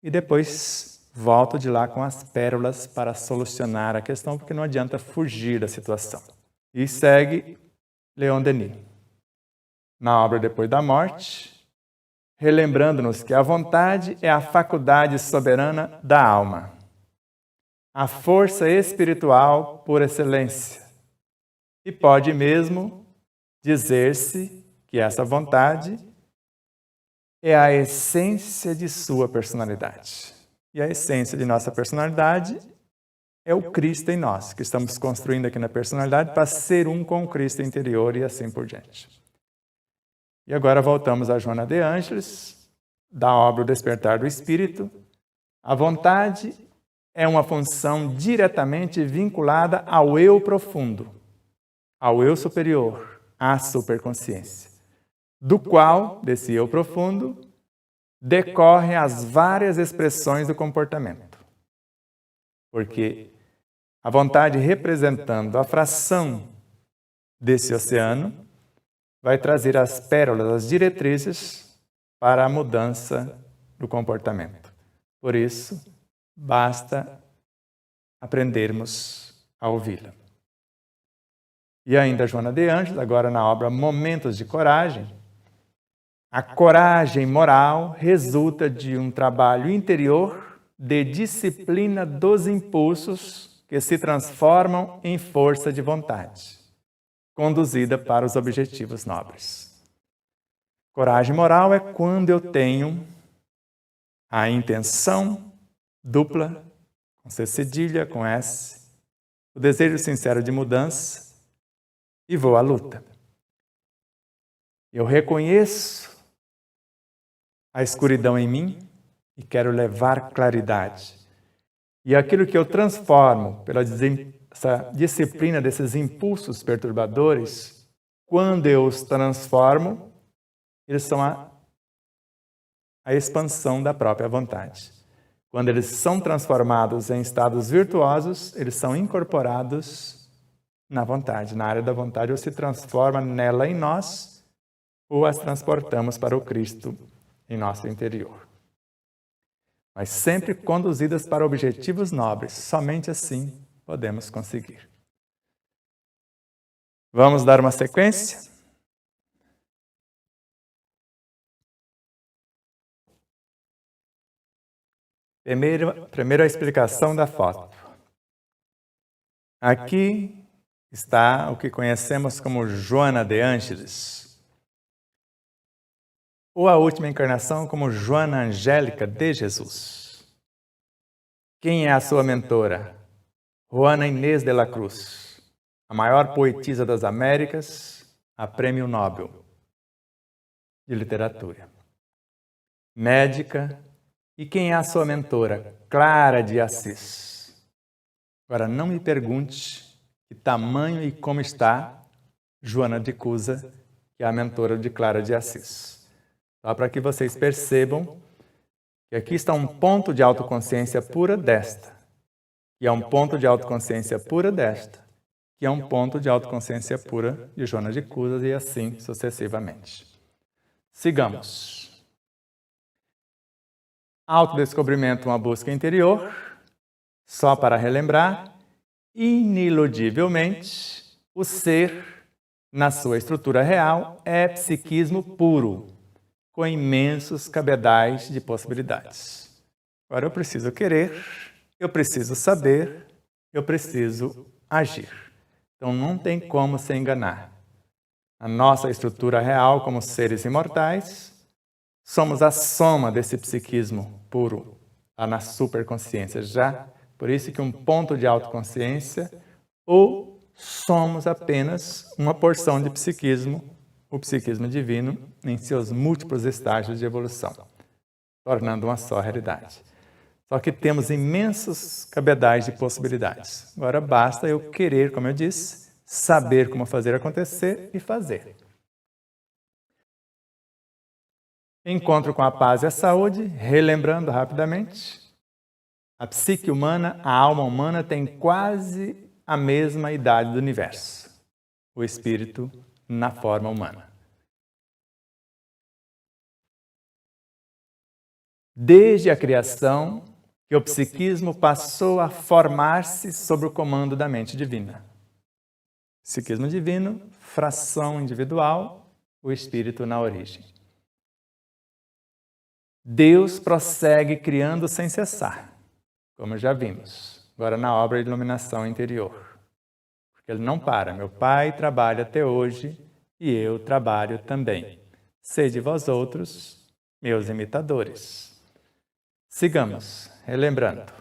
E depois volto de lá com as pérolas para solucionar a questão, porque não adianta fugir da situação. E segue Leon Denis, na obra Depois da Morte, relembrando-nos que a vontade é a faculdade soberana da alma, a força espiritual por excelência. E pode mesmo dizer-se que essa vontade é a essência de sua personalidade. E a essência de nossa personalidade é o Cristo em nós, que estamos construindo aqui na personalidade para ser um com o Cristo interior e assim por diante. E agora voltamos a Joana de Ângeles, da obra O Despertar do Espírito. A vontade é uma função diretamente vinculada ao eu profundo, ao eu superior, à superconsciência, do qual, desse eu profundo, decorrem as várias expressões do comportamento. Porque a vontade representando a fração desse oceano vai trazer as pérolas, as diretrizes para a mudança do comportamento. Por isso, basta aprendermos a ouvi-la. E ainda Joana de Ângeles, agora na obra Momentos de Coragem, a coragem moral resulta de um trabalho interior de disciplina dos impulsos que se transformam em força de vontade, conduzida para os objetivos nobres. Coragem moral é quando eu tenho a intenção dupla, com C cedilha, com S, o desejo sincero de mudança e vou à luta. Eu reconheço a escuridão em mim e quero levar claridade. E aquilo que eu transformo pela essa disciplina desses impulsos perturbadores, quando eu os transformo, eles são a expansão da própria vontade. Quando eles são transformados em estados virtuosos, eles são incorporados na vontade, na área da vontade, ou se transforma nela em nós, ou as transportamos para o Cristo em nosso interior. Mas sempre conduzidas para objetivos nobres, somente assim podemos conseguir. Vamos dar uma sequência? Primeiro a explicação da foto. Aqui está o que conhecemos como Joana de Ângeles, ou a última encarnação como Joana Angélica de Jesus. Quem é a sua mentora? Juana Inês de la Cruz, a maior poetisa das Américas, a Prêmio Nobel de Literatura. Médica. E quem é a sua mentora? Clara de Assis. Agora, não me pergunte que tamanho e como está Joana de Cusa, que é a mentora de Clara de Assis. Só para que vocês percebam que aqui está um ponto de autoconsciência pura desta, que é um ponto de autoconsciência pura desta, que é um ponto de autoconsciência pura de Joana de Cusa e assim sucessivamente. Sigamos. Autodescobrimento, uma busca interior, só para relembrar, ineludivelmente, o ser, na sua estrutura real, é psiquismo puro, com imensos cabedais de possibilidades. Agora eu preciso querer, eu preciso saber, eu preciso agir. Então não tem como se enganar. A nossa estrutura real como seres imortais, somos a soma desse psiquismo puro, lá na superconsciência já. Por isso que um ponto de autoconsciência, ou somos apenas uma porção de psiquismo, o psiquismo divino, em seus múltiplos estágios de evolução, tornando uma só realidade. Só que temos imensos cabedais de possibilidades. Agora basta eu querer, como eu disse, saber como fazer acontecer e fazer. Encontro com a paz e a saúde, relembrando rapidamente, a psique humana, a alma humana tem quase a mesma idade do universo. O espírito na forma humana. Desde a criação, que o psiquismo passou a formar-se sob o comando da mente divina. Psiquismo divino, fração individual, o espírito na origem. Deus prossegue criando sem cessar, como já vimos, agora na obra de iluminação interior. Porque ele não para. Meu Pai trabalha até hoje e eu trabalho também. Sede vós outros, meus imitadores. Sigamos, relembrando.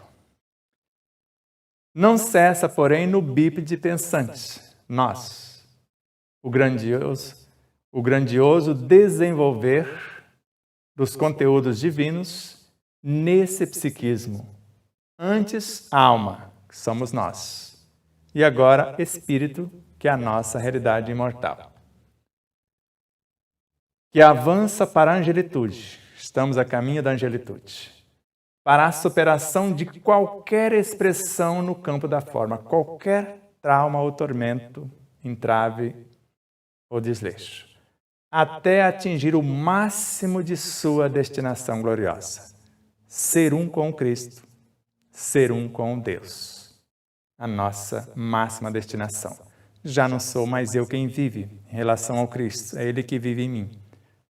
Não cessa, porém, no bípede pensante, nós, o grandioso desenvolver dos conteúdos divinos nesse psiquismo. Antes, alma, que somos nós. E agora, espírito, que é a nossa realidade imortal. Que avança para a angelitude, estamos a caminho da angelitude, para a superação de qualquer expressão no campo da forma, qualquer trauma ou tormento, entrave ou desleixo, até atingir o máximo de sua destinação gloriosa, ser um com Cristo, ser um com Deus, a nossa máxima destinação. Já não sou mais eu quem vive em relação ao Cristo, é Ele que vive em mim.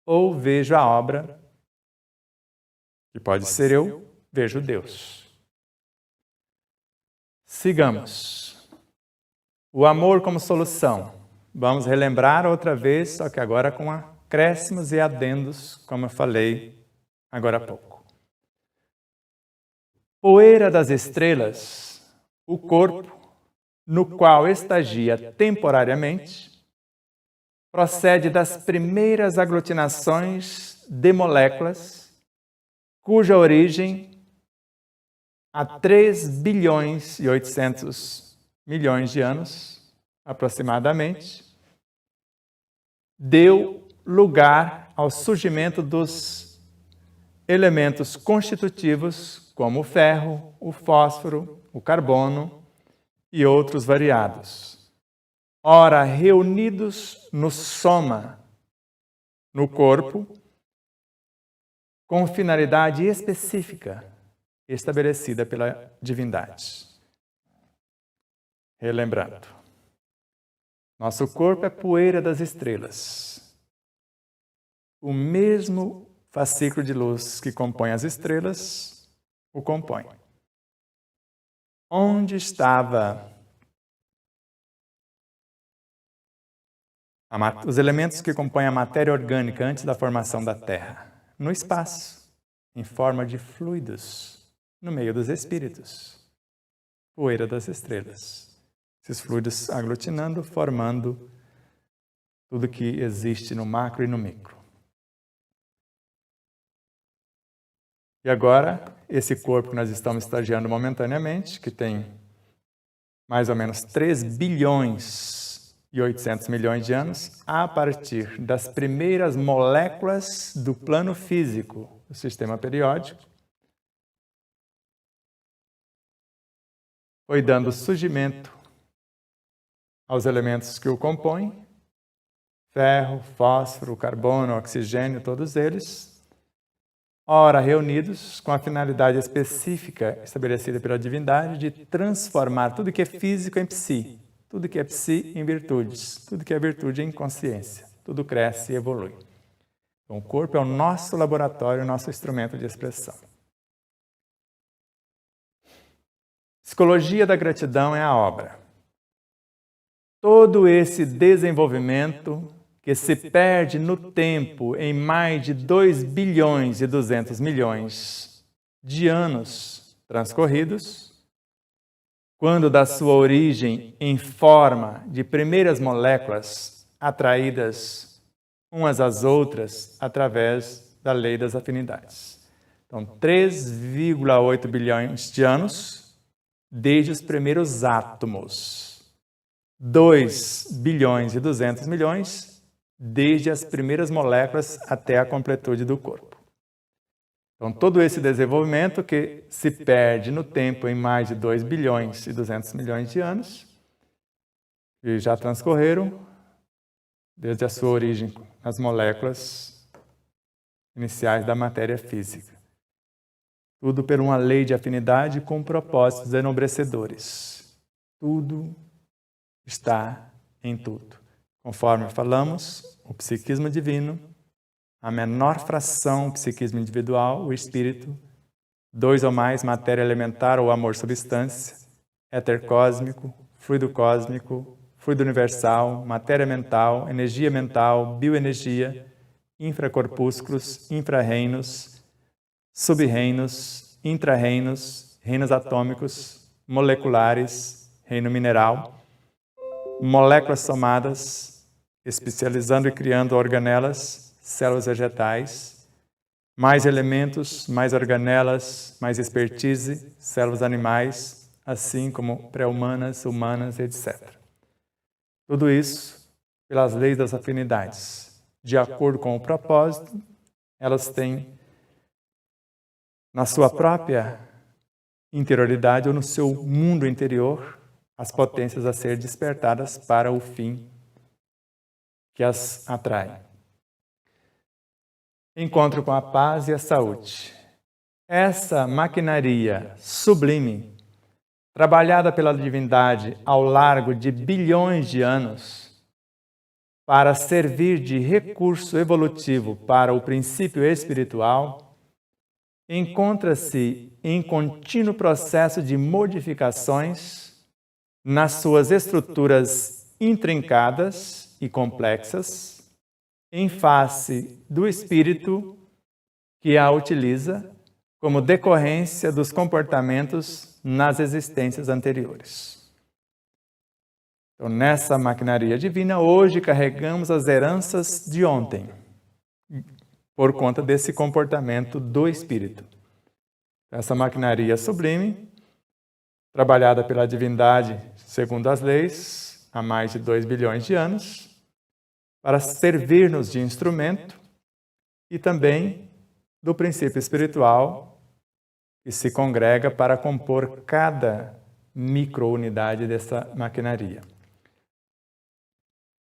Ou vejo a obra, que pode ser eu, vejo Deus. Sigamos. O amor como solução. Vamos relembrar outra vez, só que agora com acréscimos e adendos, como eu falei agora há pouco. Poeira das estrelas, o corpo no qual estagia temporariamente, procede das primeiras aglutinações de moléculas, cuja origem, há 3 bilhões e 800 milhões de anos, aproximadamente, deu lugar ao surgimento dos elementos constitutivos, como o ferro, o fósforo, o carbono e outros variados. Ora, reunidos no soma, no corpo, com finalidade específica estabelecida pela divindade. Relembrando, nosso corpo é poeira das estrelas. O mesmo fascículo de luz que compõe as estrelas, o compõe. Onde estava os elementos que compõem a matéria orgânica antes da formação da Terra? No espaço, em forma de fluidos, no meio dos espíritos. Poeira das estrelas. Esses fluidos aglutinando, formando tudo que existe no macro e no micro. E agora, esse corpo que nós estamos estagiando momentaneamente, que tem mais ou menos 3 bilhões e 800 milhões de anos, a partir das primeiras moléculas do plano físico do sistema periódico, foi dando surgimento aos elementos que o compõem, ferro, fósforo, carbono, oxigênio, todos eles, ora reunidos com a finalidade específica estabelecida pela divindade de transformar tudo que é físico em psi, tudo que é psi em virtudes, tudo que é virtude em consciência, tudo cresce e evolui. Então, o corpo é o nosso laboratório, o nosso instrumento de expressão. Psicologia da gratidão é a obra. Todo esse desenvolvimento que se perde no tempo em mais de 2 bilhões e 200 milhões de anos transcorridos, quando da sua origem em forma de primeiras moléculas atraídas umas às outras através da lei das afinidades. Então, 3,8 bilhões de anos desde os primeiros átomos. 2 bilhões e 200 milhões desde as primeiras moléculas até a completude do corpo. Então, todo esse desenvolvimento que se perde no tempo em mais de 2 bilhões e 200 milhões de anos, que já transcorreram desde a sua origem nas moléculas iniciais da matéria física. Tudo por uma lei de afinidade com propósitos enobrecedores. Tudo está em tudo. Conforme falamos, o psiquismo divino, a menor fração, o psiquismo individual, o espírito, 2 ou mais, matéria elementar ou amor substância, éter cósmico, fluido universal, matéria mental, energia mental, bioenergia, infracorpúsculos, infrarreinos, subreinos, intrarreinos, reinos atômicos, moleculares, reino mineral, moléculas somadas, especializando e criando organelas, células vegetais, mais elementos, mais organelas, mais expertise, células animais, assim como pré-humanas, humanas, etc. Tudo isso pelas leis das afinidades. De acordo com o propósito, elas têm na sua própria interioridade ou no seu mundo interior, as potências a ser despertadas para o fim que as atrai. Encontro com a paz e a saúde. Essa maquinaria sublime, trabalhada pela divindade ao largo de bilhões de anos, para servir de recurso evolutivo para o princípio espiritual, encontra-se em contínuo processo de modificações nas suas estruturas intrincadas e complexas, em face do espírito que a utiliza como decorrência dos comportamentos nas existências anteriores. Então, nessa maquinaria divina, hoje carregamos as heranças de ontem, por conta desse comportamento do espírito. Essa maquinaria sublime, trabalhada pela divindade segundo as leis, há mais de 2 bilhões de anos, para servir-nos de instrumento e também do princípio espiritual que se congrega para compor cada microunidade dessa maquinaria.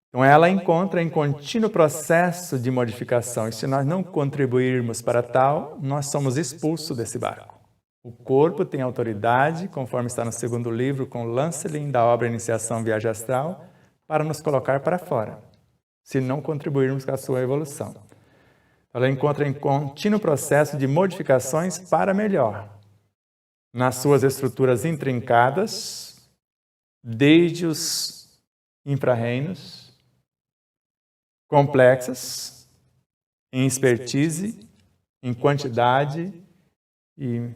Então, ela encontra em contínuo processo de modificação, e se nós não contribuirmos para tal, nós somos expulsos desse barco. O corpo tem autoridade, conforme está no segundo livro, com Lancelin, da obra Iniciação Viagem Astral, para nos colocar para fora, se não contribuirmos com a sua evolução. Ela encontra em contínuo processo de modificações para melhor, nas suas estruturas intrincadas, desde os infra-reinos, complexas, em expertise, em quantidade e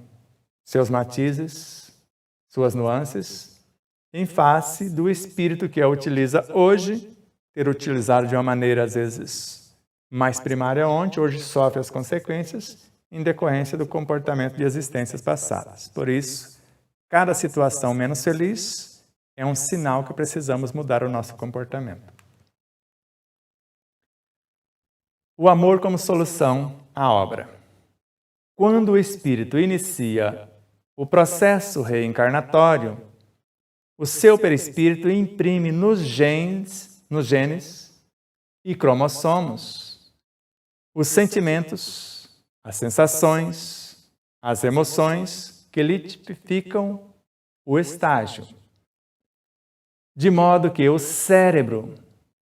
seus matizes, suas nuances, em face do espírito que a utiliza hoje, ter utilizado de uma maneira, às vezes, mais primária ontem, hoje sofre as consequências em decorrência do comportamento de existências passadas. Por isso, cada situação menos feliz é um sinal que precisamos mudar o nosso comportamento. O amor como solução à obra. Quando o espírito inicia o processo reencarnatório, o seu perispírito imprime nos genes e cromossomos os sentimentos, as sensações, as emoções que lhe tipificam o estágio. De modo que o cérebro,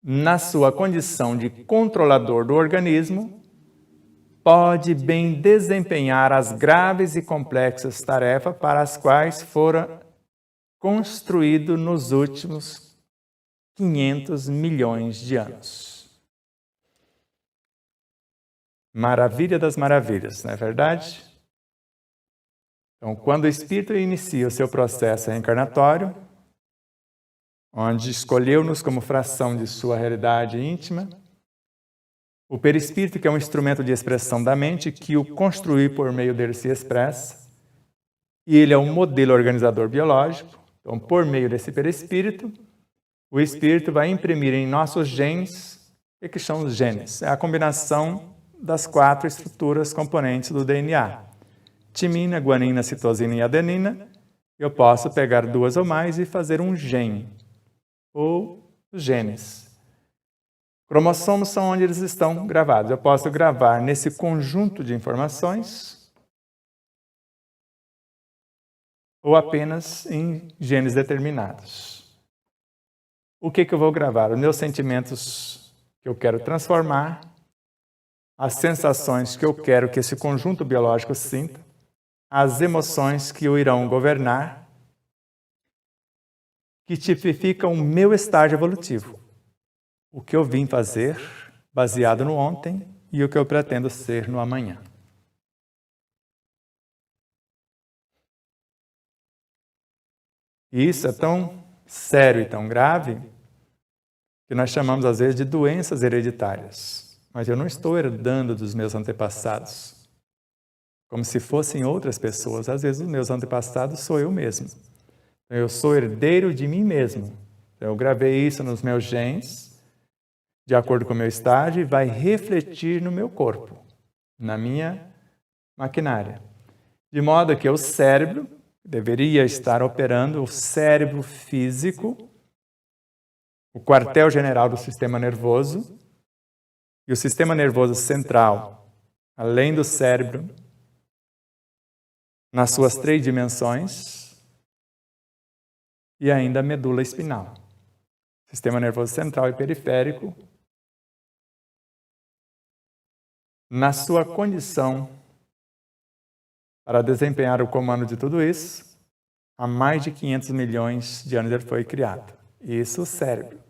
na sua condição de controlador do organismo, pode bem desempenhar as graves e complexas tarefas para as quais fora construído nos últimos 500 milhões de anos. Maravilha das maravilhas, não é verdade? Então, quando o espírito inicia o seu processo reencarnatório, onde escolheu-nos como fração de sua realidade íntima, o perispírito, que é um instrumento de expressão da mente, que o construir por meio dele se expressa, e ele é um modelo organizador biológico. Então, por meio desse perispírito, o espírito vai imprimir em nossos genes, o que são os genes? É a combinação das 4 estruturas componentes do DNA. Timina, guanina, citosina e adenina. Eu posso pegar 2 ou mais e fazer um gene, ou os genes. Cromossomos são onde eles estão gravados. Eu posso gravar nesse conjunto de informações ou apenas em genes determinados. O que eu vou gravar? Os meus sentimentos que eu quero transformar, as sensações que eu quero que esse conjunto biológico sinta, as emoções que o irão governar, que tipificam o meu estágio evolutivo. O que eu vim fazer, baseado no ontem, e o que eu pretendo ser no amanhã. E isso é tão sério e tão grave que nós chamamos, às vezes, de doenças hereditárias. Mas eu não estou herdando dos meus antepassados, como se fossem outras pessoas. Às vezes, os meus antepassados sou eu mesmo. Eu sou herdeiro de mim mesmo. Eu gravei isso nos meus genes, de acordo com o meu estágio, e vai refletir no meu corpo, na minha maquinária. De modo que o cérebro deveria estar operando, o cérebro físico, o quartel-general do sistema nervoso, e o sistema nervoso central, além do cérebro, nas suas 3 dimensões, e ainda a medula espinal. Sistema nervoso central e periférico, na sua condição para desempenhar o comando de tudo isso, há mais de 500 milhões de anos ele foi criado. Isso o cérebro.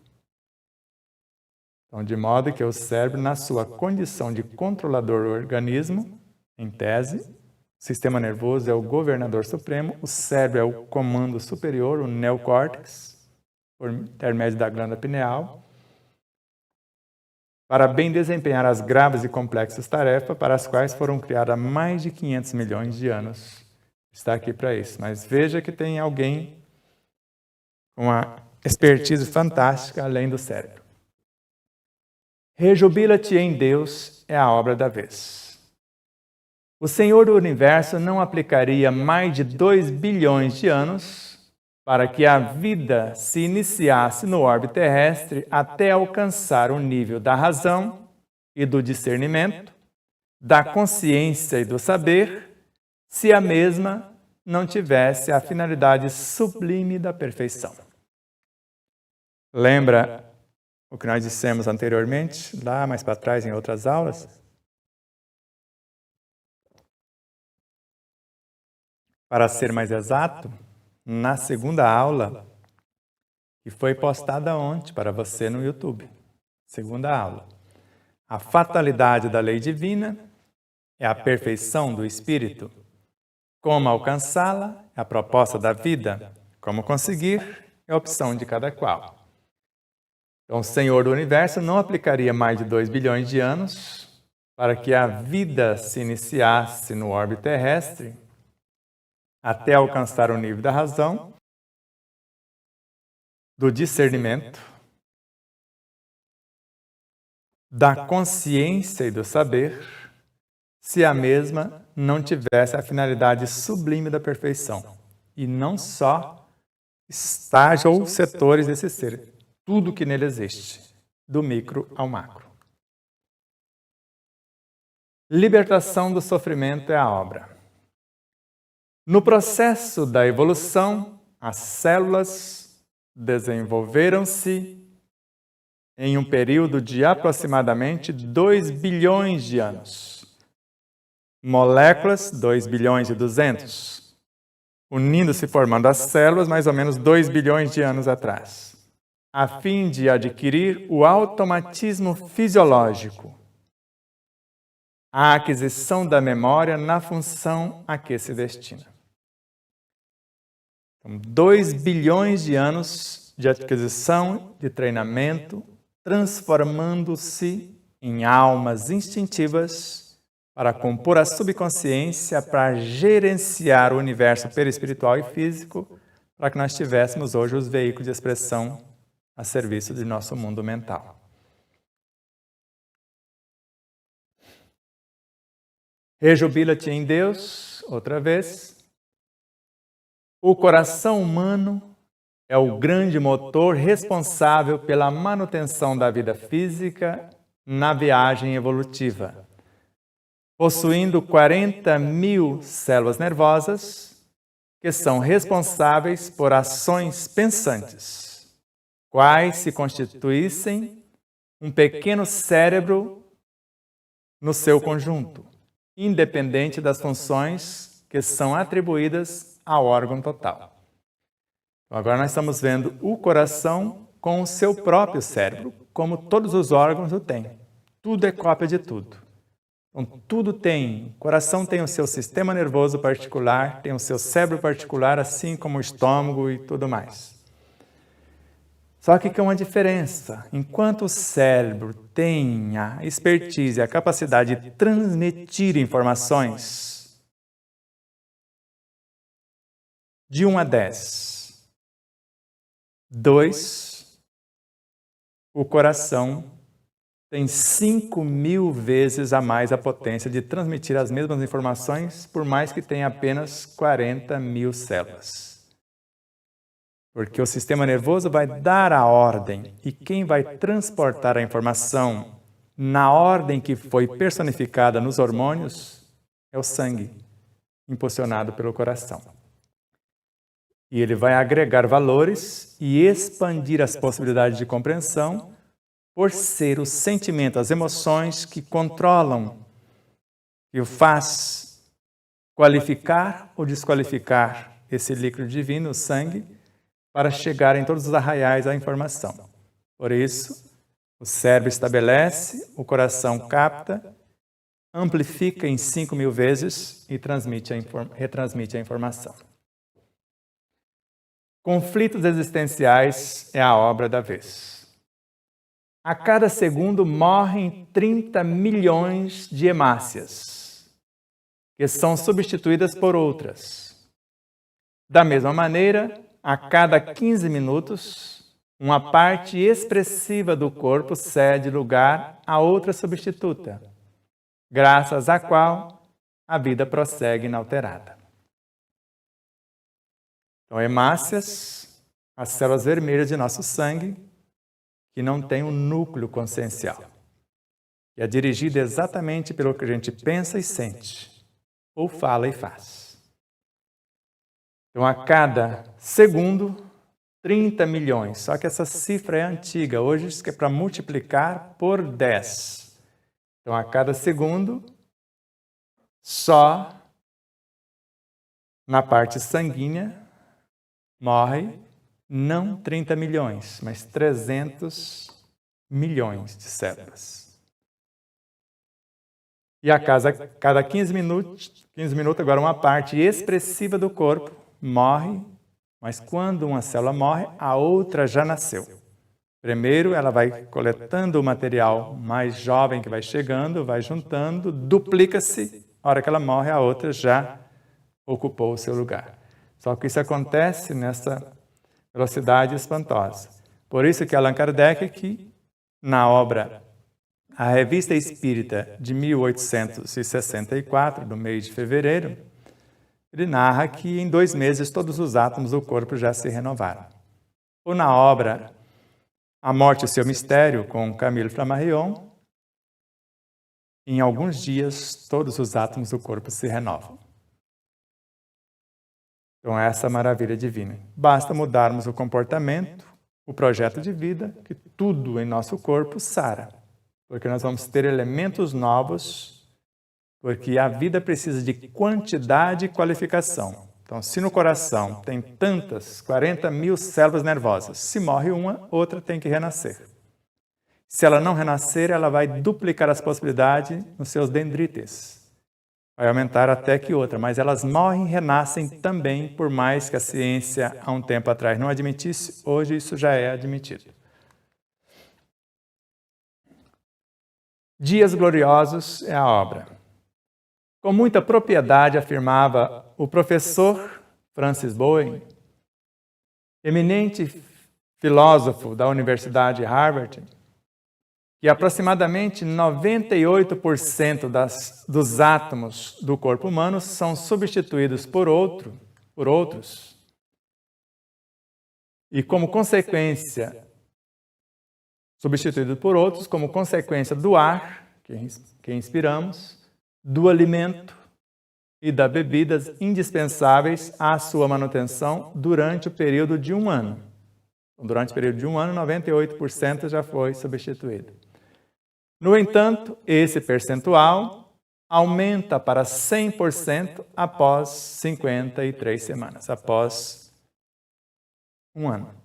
Então, de modo que o cérebro, na sua condição de controlador do organismo, em tese, o sistema nervoso é o governador supremo, o cérebro é o comando superior, o neocórtex, por intermédio da glândula pineal, para bem desempenhar as graves e complexas tarefas para as quais foram criadas há mais de 500 milhões de anos. Está aqui para isso. Mas veja que tem alguém com uma expertise fantástica além do cérebro. Rejubila-te em Deus é a obra da vez. O Senhor do Universo não aplicaria mais de 2 bilhões de anos para que a vida se iniciasse no orbe terrestre até alcançar o nível da razão e do discernimento, da consciência e do saber, se a mesma não tivesse a finalidade sublime da perfeição. Lembra o que nós dissemos anteriormente, lá mais para trás em outras aulas? Para ser mais exato, na segunda aula, que foi postada ontem para você no YouTube. Segunda aula. A fatalidade da lei divina é a perfeição do espírito. Como alcançá-la é a proposta da vida. Como conseguir é a opção de cada qual. Então, o Senhor do Universo não aplicaria mais de 2 bilhões de anos para que a vida se iniciasse no orbe terrestre até alcançar o nível da razão, do discernimento, da consciência e do saber, se a mesma não tivesse a finalidade sublime da perfeição. E não só estágio ou setores desse ser, tudo que nele existe, do micro ao macro. Libertação do sofrimento é a obra. No processo da evolução, as células desenvolveram-se em um período de aproximadamente 2 bilhões de anos. Moléculas, 2 bilhões e 200. Unindo-se formando as células mais ou menos 2 bilhões de anos atrás, a fim de adquirir o automatismo fisiológico, a aquisição da memória na função a que se destina. Então, 2 bilhões de anos de aquisição, de treinamento, transformando-se em almas instintivas para compor a subconsciência para gerenciar o universo perispiritual e físico, para que nós tivéssemos hoje os veículos de expressão a serviço de nosso mundo mental. Rejubila-te em Deus, outra vez. O coração humano é o grande motor responsável pela manutenção da vida física na viagem evolutiva. Possuindo 40 mil células nervosas, que são responsáveis por ações pensantes, quais se constituíssem um pequeno cérebro no seu conjunto, independente das funções que são atribuídas ao órgão total. Então, agora nós estamos vendo o coração com o seu próprio cérebro, como todos os órgãos o têm. Tudo é cópia de tudo. Então, tudo tem. O coração tem o seu sistema nervoso particular, tem o seu cérebro particular, assim como o estômago e tudo mais. Só que há uma diferença. Enquanto o cérebro tem a expertise, a capacidade de transmitir informações de 1 a 10, 2, o coração tem 5.000 vezes a mais a potência de transmitir as mesmas informações, por mais que tenha apenas 40.000 células. Porque o sistema nervoso vai dar a ordem, e quem vai transportar a informação na ordem que foi personificada nos hormônios é o sangue, impulsionado pelo coração. E ele vai agregar valores e expandir as possibilidades de compreensão por ser o sentimento, as emoções que controlam e o faz qualificar ou desqualificar esse líquido divino, o sangue, para chegar em todos os arraiais à informação. Por isso, o cérebro estabelece, o coração capta, amplifica em 5.000 vezes e retransmite a informação. Conflitos existenciais é a obra da vez. A cada segundo morrem 30 milhões de hemácias, que são substituídas por outras. Da mesma maneira, a cada 15 minutos, uma parte expressiva do corpo cede lugar a outra substituta, graças à qual a vida prossegue inalterada. Então, hemácias, as células vermelhas de nosso sangue, que não tem um núcleo consciencial, que é dirigido exatamente pelo que a gente pensa e sente, ou fala e faz. Então, a cada segundo, 30 milhões. Só que essa cifra é antiga. Hoje isso é para multiplicar por 10. Então, a cada segundo, só na parte sanguínea, morre não 30 milhões, mas 300 milhões de células. E a cada 15 minutos, agora uma parte expressiva do corpo morre, mas quando uma célula morre, a outra já nasceu. Primeiro, ela vai coletando o material mais jovem que vai chegando, vai juntando, duplica-se. A hora que ela morre, a outra já ocupou o seu lugar. Só que isso acontece nessa velocidade espantosa. Por isso que Allan Kardec, que na obra A Revista Espírita de 1864, no mês de fevereiro, ele narra que em 2 meses todos os átomos do corpo já se renovaram. Ou na obra A Morte e o Seu Mistério, com Camille Flammarion, em alguns dias todos os átomos do corpo se renovam. Então, essa maravilha divina. Basta mudarmos o comportamento, o projeto de vida, que tudo em nosso corpo sara. Porque nós vamos ter elementos novos, porque a vida precisa de quantidade e qualificação. Então, se no coração tem tantas, 40.000 células nervosas, se morre uma, outra tem que renascer. Se ela não renascer, ela vai duplicar as possibilidades nos seus dendrites. Vai aumentar até que outra, mas elas morrem e renascem também, por mais que a ciência há um tempo atrás não admitisse, hoje isso já é admitido. Dias Gloriosos é a obra. Com muita propriedade afirmava o professor Francis Bowen, eminente filósofo da Universidade de Harvard, que aproximadamente 98% dos átomos do corpo humano são substituídos por outros. E como consequência, substituídos por outros, como consequência do ar que inspiramos, do alimento e das bebidas indispensáveis à sua manutenção durante o período de 1 ano. Durante o período de 1 ano, 98% já foi substituído. No entanto, esse percentual aumenta para 100% após 53 semanas, após 1 ano.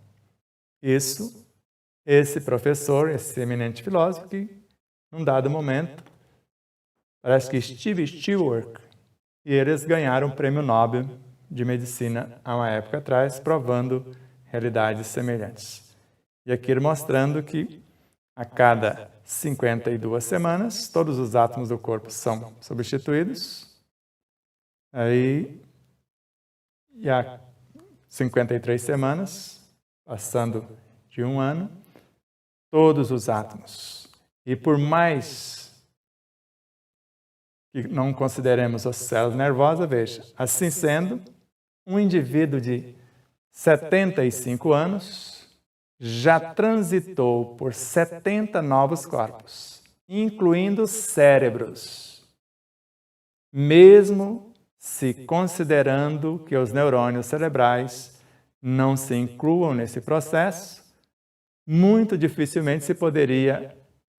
Esse professor, esse eminente filósofo, que, num dado momento, parece que Steve Stewart e eles ganharam o Prêmio Nobel de Medicina há uma época atrás, provando realidades semelhantes. E aqui ele mostrando que a cada 52 semanas, todos os átomos do corpo são substituídos. E a 53 semanas, passando de 1 ano, todos os átomos E por mais que não consideremos as células nervosas, veja, assim sendo, um indivíduo de 75 anos já transitou por 70 novos corpos, incluindo cérebros, mesmo se considerando que os neurônios cerebrais não se incluam nesse processo, muito dificilmente se poderia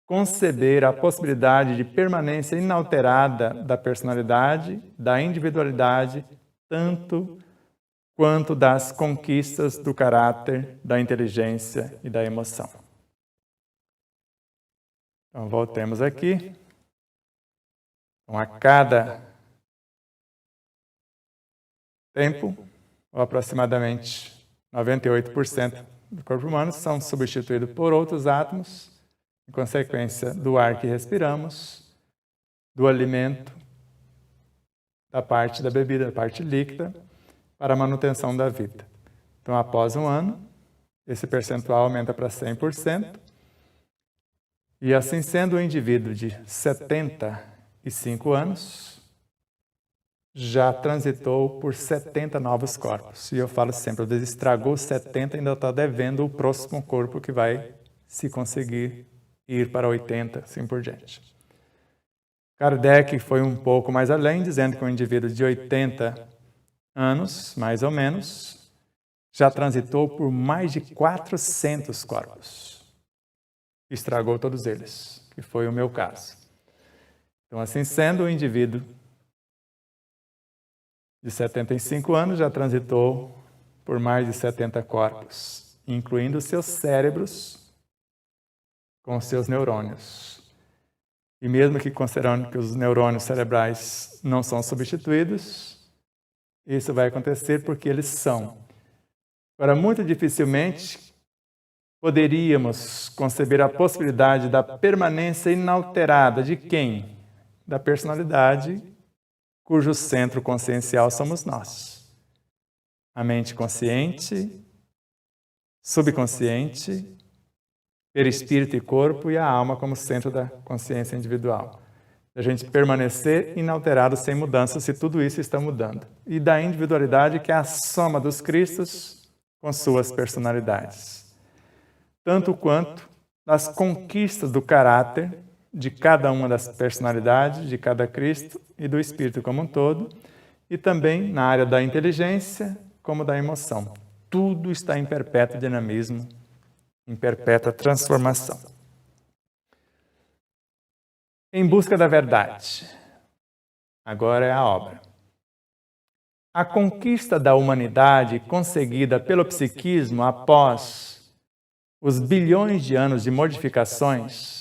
conceber a possibilidade de permanência inalterada da personalidade, da individualidade, tanto quanto das conquistas do caráter, da inteligência e da emoção. Então, voltemos aqui. Então, a cada tempo, ou aproximadamente 98% do corpo humano são substituídos por outros átomos, em consequência do ar que respiramos, do alimento, da parte da bebida, da parte líquida, para a manutenção da vida. Então, após um ano, esse percentual aumenta para 100%, e assim sendo, o indivíduo de 75 anos já transitou por 70 novos corpos. E eu falo sempre, ele estragou 70 e ainda está devendo o próximo corpo que vai, se conseguir, ir para 80, assim por diante. Kardec foi um pouco mais além, dizendo que um indivíduo de 80 anos, mais ou menos, já transitou por mais de 400 corpos. Estragou todos eles, que foi o meu caso. Então, assim sendo, o indivíduo de 75 anos já transitou por mais de 70 corpos, incluindo seus cérebros com seus neurônios. E mesmo que considerando que os neurônios cerebrais não são substituídos, isso vai acontecer porque eles são. Agora, muito dificilmente poderíamos conceber a possibilidade da permanência inalterada de quem? Da personalidade cujo centro consciencial somos nós. A mente consciente, subconsciente, perispírito e corpo, e a alma como centro da consciência individual. A gente permanecer inalterado, sem mudança, se tudo isso está mudando. E da individualidade, que é a soma dos Cristos com suas personalidades. Tanto quanto das conquistas do caráter de cada uma das personalidades, de cada Cristo e do Espírito como um todo, e também na área da inteligência como da emoção. Tudo está em perpétuo dinamismo, em perpétua transformação. Em busca da verdade. Agora é a obra. A conquista da humanidade conseguida pelo psiquismo após os bilhões de anos de modificações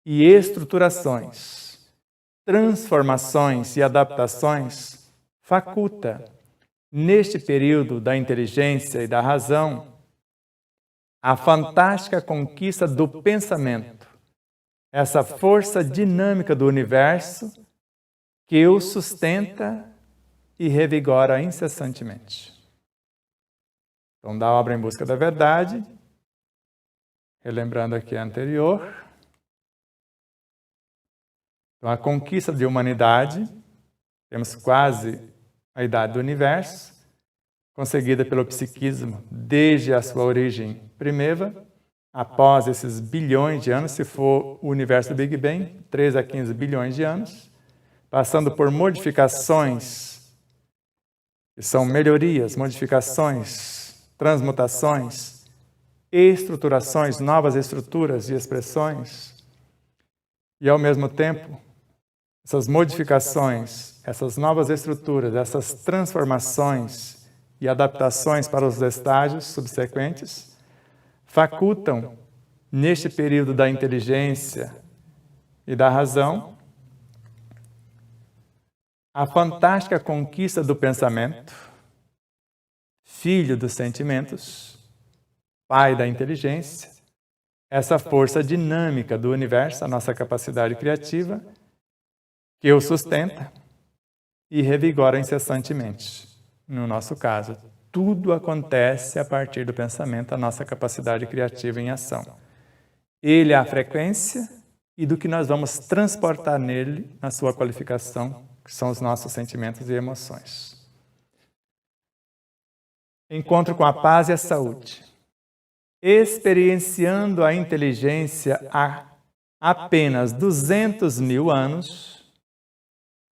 e estruturações, transformações e adaptações, faculta, neste período da inteligência e da razão, a fantástica conquista do pensamento, essa força dinâmica do universo que o sustenta e revigora incessantemente. Então, da obra Em Busca da Verdade, relembrando aqui a anterior, então, a conquista de humanidade, temos quase a idade do universo, conseguida pelo psiquismo desde a sua origem primeva, após esses bilhões de anos, se for o universo do Big Bang, 3 a 15 bilhões de anos, passando por modificações, que são melhorias, modificações, transmutações, estruturações, novas estruturas e expressões, e ao mesmo tempo, essas modificações, essas novas estruturas, essas transformações e adaptações para os estágios subsequentes, facultam, neste período da inteligência e da razão, a fantástica conquista do pensamento, filho dos sentimentos, pai da inteligência, essa força dinâmica do universo, a nossa capacidade criativa, que o sustenta e revigora incessantemente. No nosso caso, tudo acontece a partir do pensamento, a nossa capacidade criativa em ação. Ele é a frequência e do que nós vamos transportar nele na sua qualificação, que são os nossos sentimentos e emoções. Encontro com a paz e a saúde. Experienciando a inteligência há apenas 200 mil anos,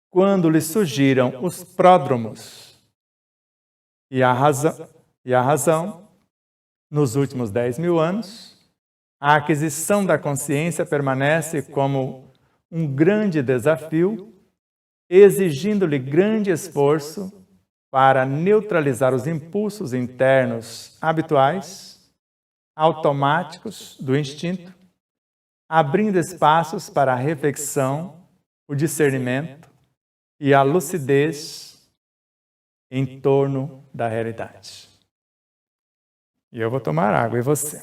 quando lhe surgiram os pródromos e a razão, nos últimos 10 mil anos, a aquisição da consciência permanece como um grande desafio, exigindo-lhe grande esforço para neutralizar os impulsos internos habituais, automáticos do instinto, abrindo espaços para a reflexão, o discernimento e a lucidez em torno da realidade. E eu vou tomar água, e você?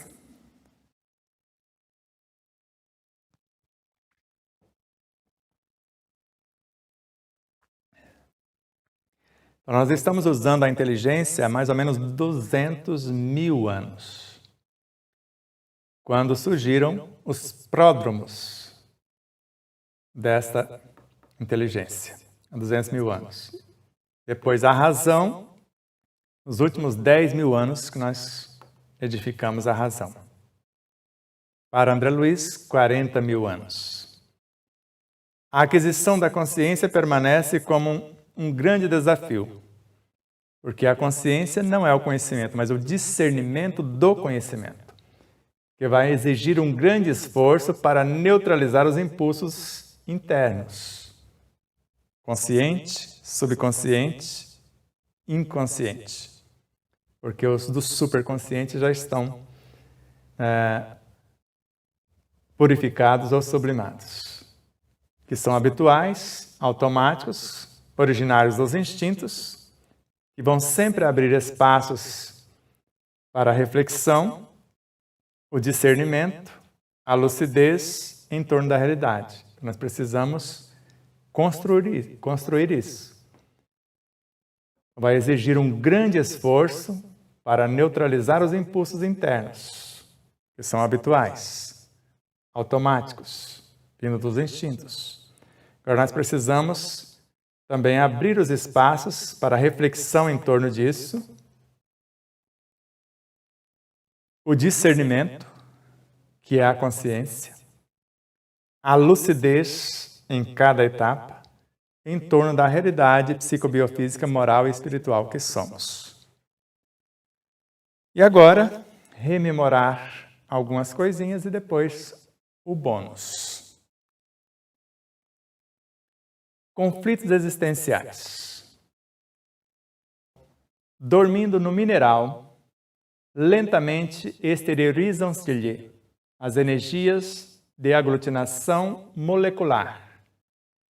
Então, nós estamos usando a inteligência há mais ou menos 200 mil anos, quando surgiram os pródromos desta inteligência, há 200 mil anos. Depois a razão, nos últimos 10 mil anos que nós edificamos a razão. Para André Luiz, 40 mil anos. A aquisição da consciência permanece como um grande desafio, porque a consciência não é o conhecimento, mas o discernimento do conhecimento, que vai exigir um grande esforço para neutralizar os impulsos internos, consciente, subconsciente, inconsciente, porque os do superconsciente já estão purificados ou sublimados, que são habituais, automáticos, originários dos instintos, que vão sempre abrir espaços para a reflexão, o discernimento, a lucidez em torno da realidade. Nós precisamos construir isso. Vai exigir um grande esforço para neutralizar os impulsos internos, que são habituais, automáticos, vindo dos instintos. Agora nós precisamos também abrir os espaços para a reflexão em torno disso, o discernimento, que é a consciência, a lucidez em cada etapa, em torno da realidade psicobiofísica, moral e espiritual que somos. E agora, rememorar algumas coisinhas e depois o bônus. Conflitos existenciais. Dormindo no mineral, lentamente exteriorizam-se-lhe as energias de aglutinação molecular,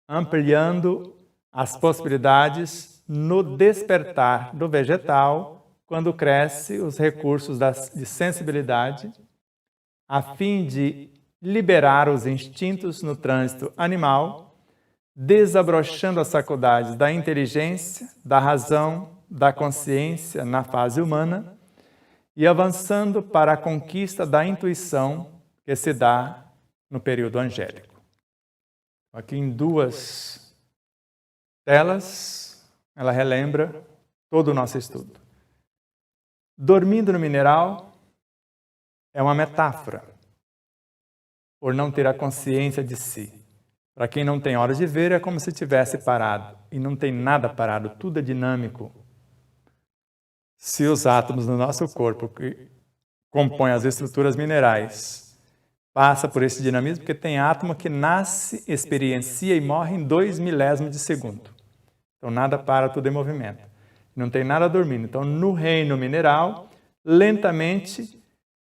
ampliando as possibilidades no despertar do vegetal quando cresce os recursos de sensibilidade, a fim de liberar os instintos no trânsito animal, desabrochando as faculdades da inteligência, da razão, da consciência na fase humana e avançando para a conquista da intuição que se dá no período angélico. Aqui em duas telas, ela relembra todo o nosso estudo. Dormindo no mineral é uma metáfora, por não ter a consciência de si. Para quem não tem horas de ver, é como se tivesse parado. E não tem nada parado, tudo é dinâmico. Se os átomos no nosso corpo, que compõem as estruturas minerais, passa por esse dinamismo, porque tem átomo que nasce, experiencia e morre em 2 milésimos de segundo. Então nada para, tudo em movimento. Não tem nada dormindo. Então no reino mineral, lentamente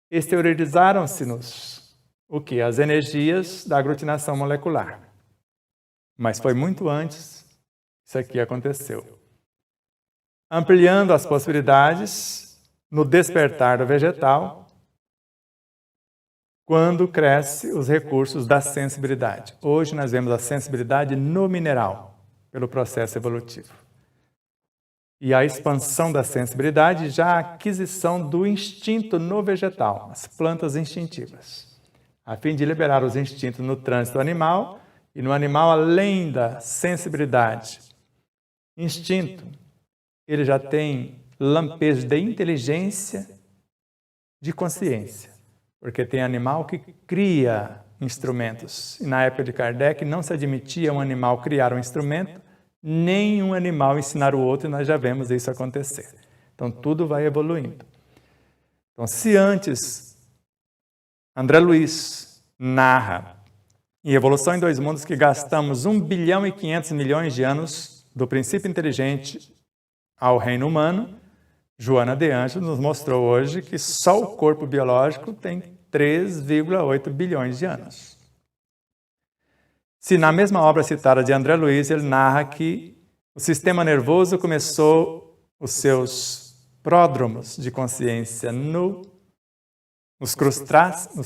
exteriorizaram-se-nos o quê? As energias da aglutinação molecular. Mas foi muito antes que isso aqui aconteceu. Ampliando as possibilidades no despertar do vegetal, quando cresce os recursos da sensibilidade. Hoje nós vemos a sensibilidade no mineral, pelo processo evolutivo. E a expansão da sensibilidade, já a aquisição do instinto no vegetal, as plantas instintivas. a fim de liberar os instintos no trânsito animal e no animal além da sensibilidade. Instinto, ele já tem lampejos de inteligência, de consciência, porque tem animal que cria instrumentos. E na época de Kardec não se admitia um animal criar um instrumento, nem um animal ensinar o outro, e nós já vemos isso acontecer. Então tudo vai evoluindo. Então se antes André Luiz narra em Evolução em Dois Mundos que gastamos 1 bilhão e 500 milhões de anos do princípio inteligente ao reino humano, Joana de Ângeles nos mostrou hoje que só o corpo biológico tem 3,8 bilhões de anos. Se na mesma obra citada de André Luiz, ele narra que o sistema nervoso começou os seus pródromos de consciência nos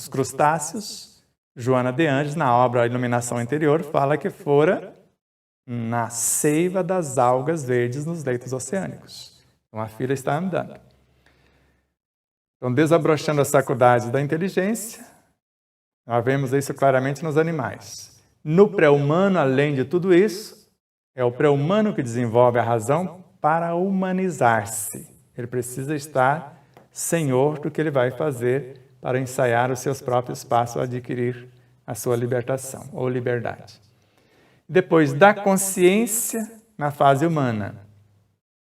crustáceos, Joana de Ângeles, na obra A Iluminação Anterior, fala que fora na seiva das algas verdes nos leitos oceânicos. Então a fila está andando. Então, desabrochando as faculdades da inteligência, nós vemos isso claramente nos animais. No pré-humano, além de tudo isso, é o pré-humano que desenvolve a razão para humanizar-se. Ele precisa estar senhor do que ele vai fazer para ensaiar os seus próprios passos a adquirir a sua libertação ou liberdade. Depois da consciência na fase humana.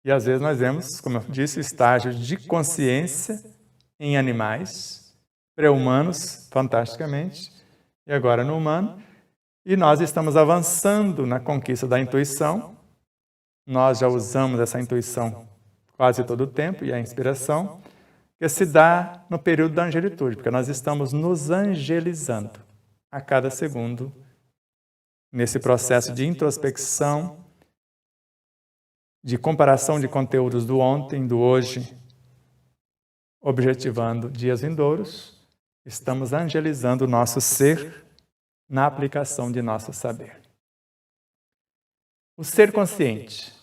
E às vezes nós vemos, como eu disse, estágios de consciência em animais, pré-humanos, fantasticamente, e agora no humano. E nós estamos avançando na conquista da intuição. Nós já usamos essa intuição quase todo o tempo, e a inspiração, que se dá no período da angelitude, porque nós estamos nos angelizando a cada segundo nesse processo de introspecção, de comparação de conteúdos do ontem, do hoje, objetivando dias vindouros, estamos angelizando o nosso ser na aplicação de nosso saber. O ser consciente.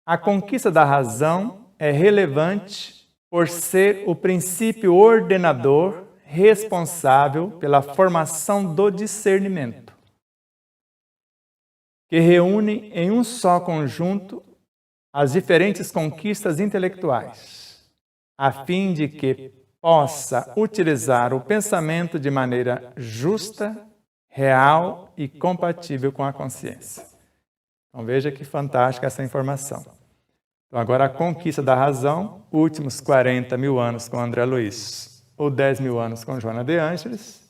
A conquista da razão é relevante por ser o princípio ordenador responsável pela formação do discernimento, que reúne em um só conjunto as diferentes conquistas intelectuais, a fim de que possa utilizar o pensamento de maneira justa, real e compatível com a consciência. Então veja que fantástica essa informação. Então agora a conquista da razão, últimos 40 mil anos com André Luiz, ou 10 mil anos com Joana de Ângeles,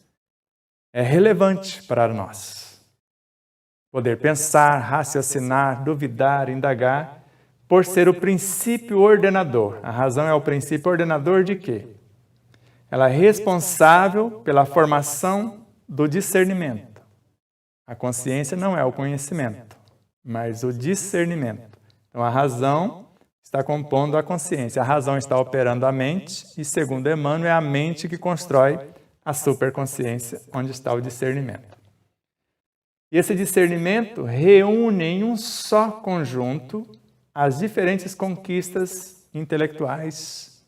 é relevante para nós. Poder pensar, raciocinar, duvidar, indagar, por ser o princípio ordenador. A razão é o princípio ordenador de quê? Ela é responsável pela formação do discernimento. A consciência não é o conhecimento, mas o discernimento. Então a razão está compondo a consciência. A razão está operando a mente e, segundo Emmanuel, é a mente que constrói a superconsciência, onde está o discernimento. E esse discernimento reúne em um só conjunto as diferentes conquistas intelectuais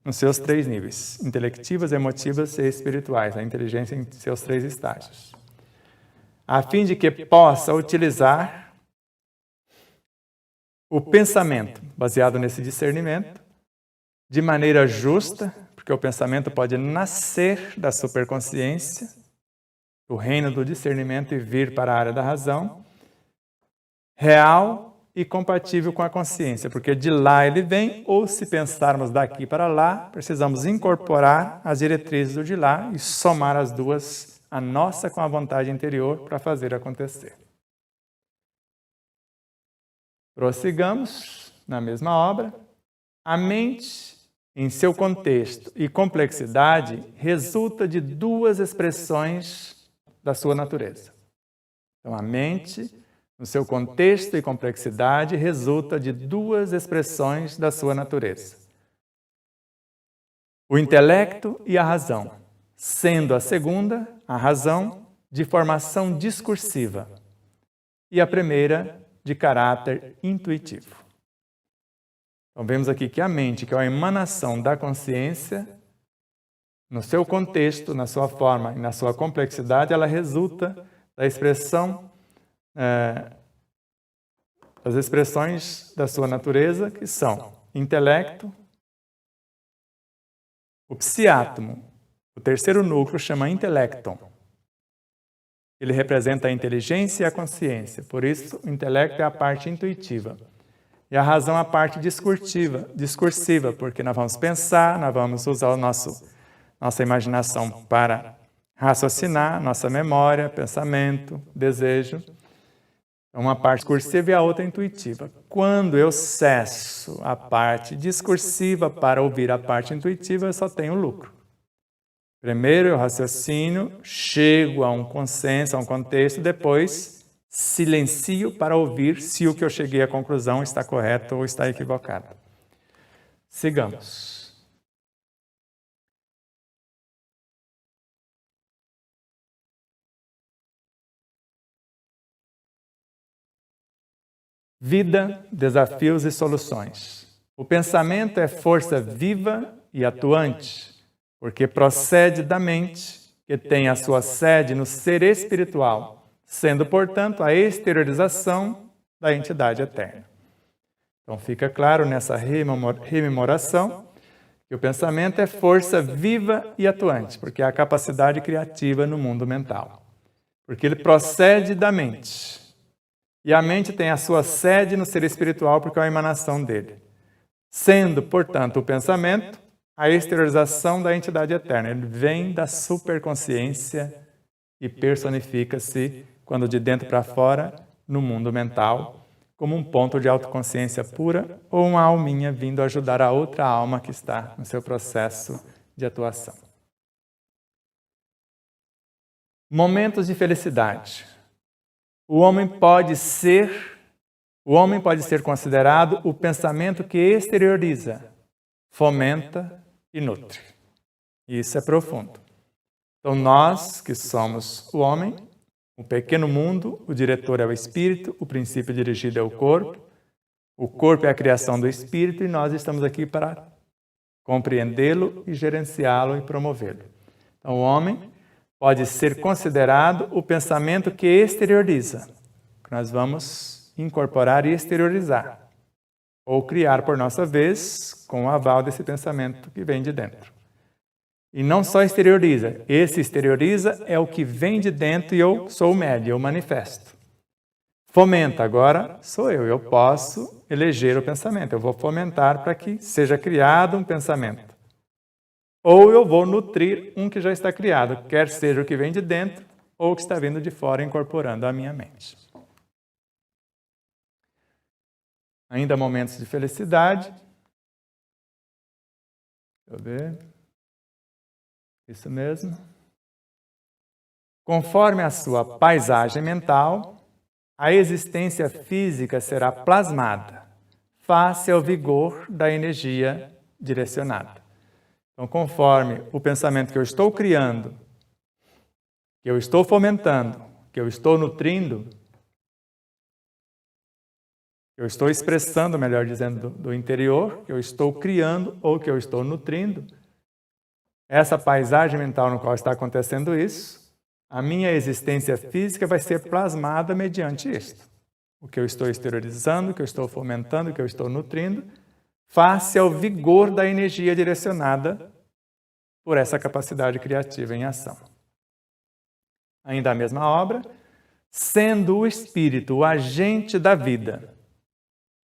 nos seus 3 níveis, intelectivas, emotivas e espirituais, a inteligência em seus 3 estágios, a fim de que possa utilizar o pensamento, baseado nesse discernimento, de maneira justa, porque o pensamento pode nascer da superconsciência, do reino do discernimento e vir para a área da razão, real e compatível com a consciência, porque de lá ele vem, ou se pensarmos daqui para lá, precisamos incorporar as diretrizes do de lá e somar as duas, a nossa com a vontade interior, para fazer acontecer. Prossigamos na mesma obra. A mente, em seu contexto e complexidade, resulta de 2 expressões da sua natureza. Então, a mente, no seu contexto e complexidade, resulta de 2 expressões da sua natureza. O intelecto e a razão, sendo a segunda, a razão, de formação discursiva, e a primeira, de caráter intuitivo. Então, vemos aqui que a mente, que é a emanação da consciência, no seu contexto, na sua forma e na sua complexidade, ela resulta da expressão, das expressões da sua natureza, que são intelecto, o psiátomo, o terceiro núcleo chama intelecton. Ele representa a inteligência e a consciência, por isso o intelecto é a parte intuitiva. E a razão é a parte discursiva, porque nós vamos pensar, nós vamos usar nossa imaginação para raciocinar, nossa memória, pensamento, desejo. Uma parte discursiva e a outra intuitiva. Quando eu cesso a parte discursiva para ouvir a parte intuitiva, eu só tenho lucro. Primeiro eu raciocínio, chego a um consenso, a um contexto, depois silencio para ouvir se o que eu cheguei à conclusão está correto ou está equivocado. Sigamos. Vida, desafios e soluções. O pensamento é força viva e atuante, porque procede da mente, que tem a sua sede no ser espiritual, sendo, portanto, a exteriorização da entidade eterna. Então, fica claro nessa rememoração que o pensamento é força viva e atuante, porque é a capacidade criativa no mundo mental. Porque ele procede da mente. E a mente tem a sua sede no ser espiritual, porque é a emanação dele. Sendo, portanto, o pensamento a exteriorização da entidade eterna. Ele vem da superconsciência e personifica-se, quando de dentro para fora, no mundo mental, como um ponto de autoconsciência pura ou uma alminha vindo ajudar a outra alma que está no seu processo de atuação. Momentos de felicidade. O homem pode ser considerado o pensamento que exterioriza, fomenta e nutre. Isso é profundo. Então nós, que somos o homem, o pequeno mundo, o diretor é o espírito, o princípio dirigido é o corpo é a criação do espírito e nós estamos aqui para compreendê-lo e gerenciá-lo e promovê-lo. Então o homem pode ser considerado o pensamento que exterioriza, que nós vamos incorporar e exteriorizar, ou criar por nossa vez, com o aval desse pensamento que vem de dentro. E não só exterioriza, esse exterioriza é o que vem de dentro e eu sou o médio, eu manifesto. Fomenta, agora sou eu posso eleger o pensamento, eu vou fomentar para que seja criado um pensamento. Ou eu vou nutrir um que já está criado, quer seja o que vem de dentro ou o que está vindo de fora, incorporando a minha mente. Ainda momentos de felicidade. Deixa eu ver. Isso mesmo. Conforme a sua paisagem mental, a existência física será plasmada, face ao vigor da energia direcionada. Então, conforme o pensamento que eu estou criando, que eu estou fomentando, que eu estou nutrindo, que eu estou expressando, melhor dizendo, do interior, que eu estou criando ou que eu estou nutrindo, essa paisagem mental no qual está acontecendo isso, a minha existência física vai ser plasmada mediante isto. O que eu estou exteriorizando, o que eu estou fomentando, o que eu estou nutrindo, face ao vigor da energia direcionada por essa capacidade criativa em ação. Ainda a mesma obra, sendo o espírito o agente da vida,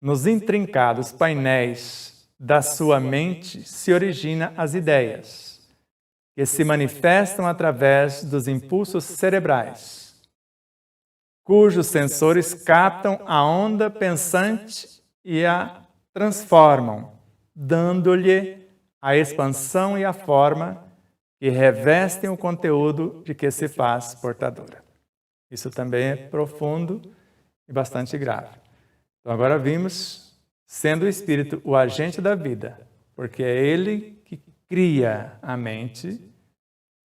nos intrincados painéis da sua mente se origina as ideias, que se manifestam através dos impulsos cerebrais, cujos sensores captam a onda pensante e a transformam, dando-lhe a expansão e a forma que revestem o conteúdo de que se faz portadora. Isso também é profundo e bastante grave. Então agora vimos, sendo o espírito o agente da vida, porque é ele que cria a mente,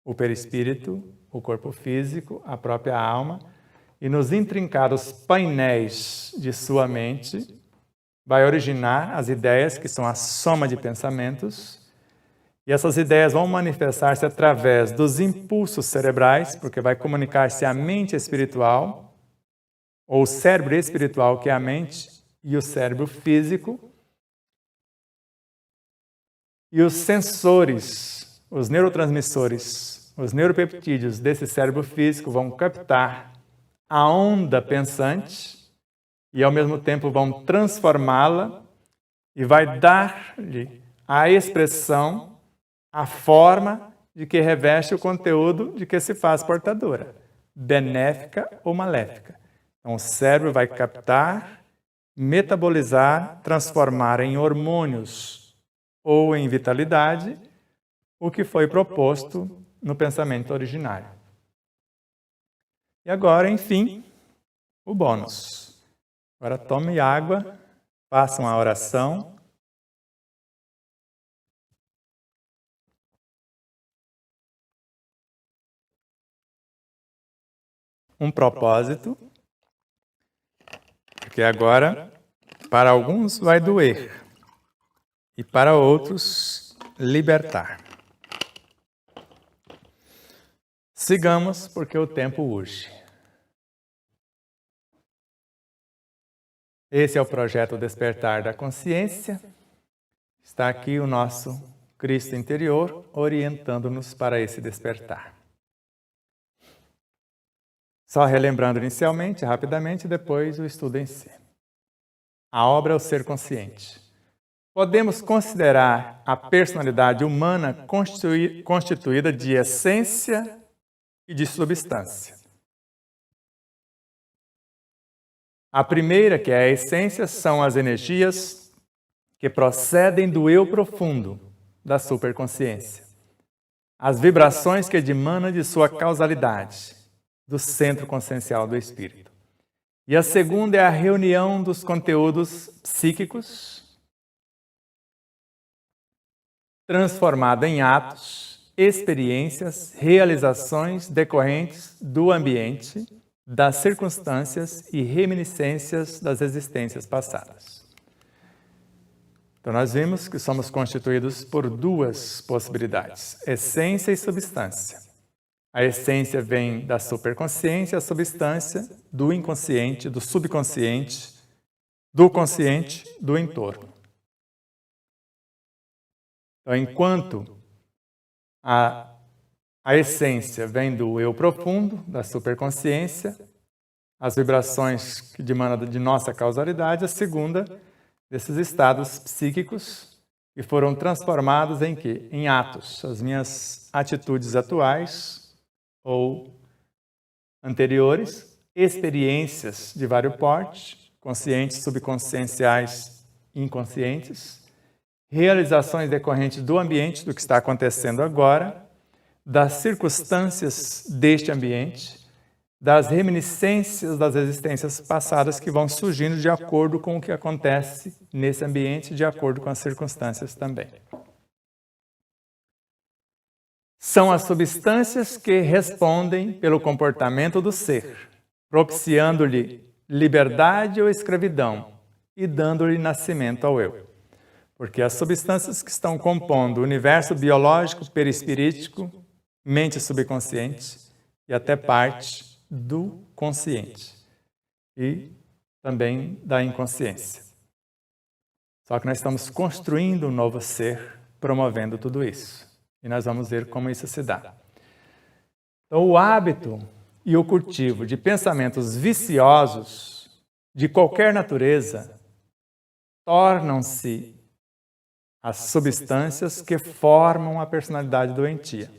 o perispírito, o corpo físico, a própria alma, e nos intrincados painéis de sua mente vai originar as ideias, que são a soma de pensamentos, E essas ideias vão manifestar-se através dos impulsos cerebrais, porque vai comunicar-se a mente espiritual, ou o cérebro espiritual, que é a mente, e o cérebro físico. E os sensores, os neurotransmissores, os neuropeptídeos desse cérebro físico vão captar a onda pensante e, ao mesmo tempo, vão transformá-la e vai dar-lhe a expressão, a forma de que reveste o conteúdo de que se faz portadora, benéfica ou maléfica. Então, o cérebro vai captar, metabolizar, transformar em hormônios ou em vitalidade o que foi proposto no pensamento originário. E agora, enfim, o bônus. Agora tome água, façam a oração. Um propósito, porque agora, para alguns vai doer, e para outros, libertar. Sigamos, porque o tempo urge. Esse é o projeto Despertar da Consciência. Está aqui o nosso Cristo interior, orientando-nos para esse despertar. Só relembrando inicialmente, rapidamente, depois o estudo em si. A obra é o ser consciente. Podemos considerar a personalidade humana constituída de essência e de substância. A primeira, que é a essência, são as energias que procedem do eu profundo, da superconsciência. As vibrações que emanam de sua causalidade, do centro consciencial do espírito. E a segunda é a reunião dos conteúdos psíquicos, transformada em atos, experiências, realizações decorrentes do ambiente, das circunstâncias e reminiscências das existências passadas. Então, nós vimos que somos constituídos por duas possibilidades, essência e substância. A essência vem da superconsciência, a substância do inconsciente, do subconsciente, do consciente, do entorno. Então, enquanto a essência vem do eu profundo, da superconsciência, as vibrações que emanam de nossa causalidade, a segunda, desses estados psíquicos que foram transformados em quê? Em atos, as minhas atitudes atuais ou anteriores, experiências de vários porte, conscientes, subconscienciais, inconscientes, realizações decorrentes do ambiente, do que está acontecendo agora, das circunstâncias deste ambiente, das reminiscências das existências passadas que vão surgindo de acordo com o que acontece nesse ambiente, de acordo com as circunstâncias também. São as substâncias que respondem pelo comportamento do ser, propiciando-lhe liberdade ou escravidão e dando-lhe nascimento ao eu. Porque as substâncias que estão compondo o universo biológico, perispirítico, mente subconsciente e até parte do consciente e também da inconsciência. Só que nós estamos construindo um novo ser, promovendo tudo isso. E nós vamos ver como isso se dá. Então, o hábito e o cultivo de pensamentos viciosos de qualquer natureza tornam-se as substâncias que formam a personalidade doentia.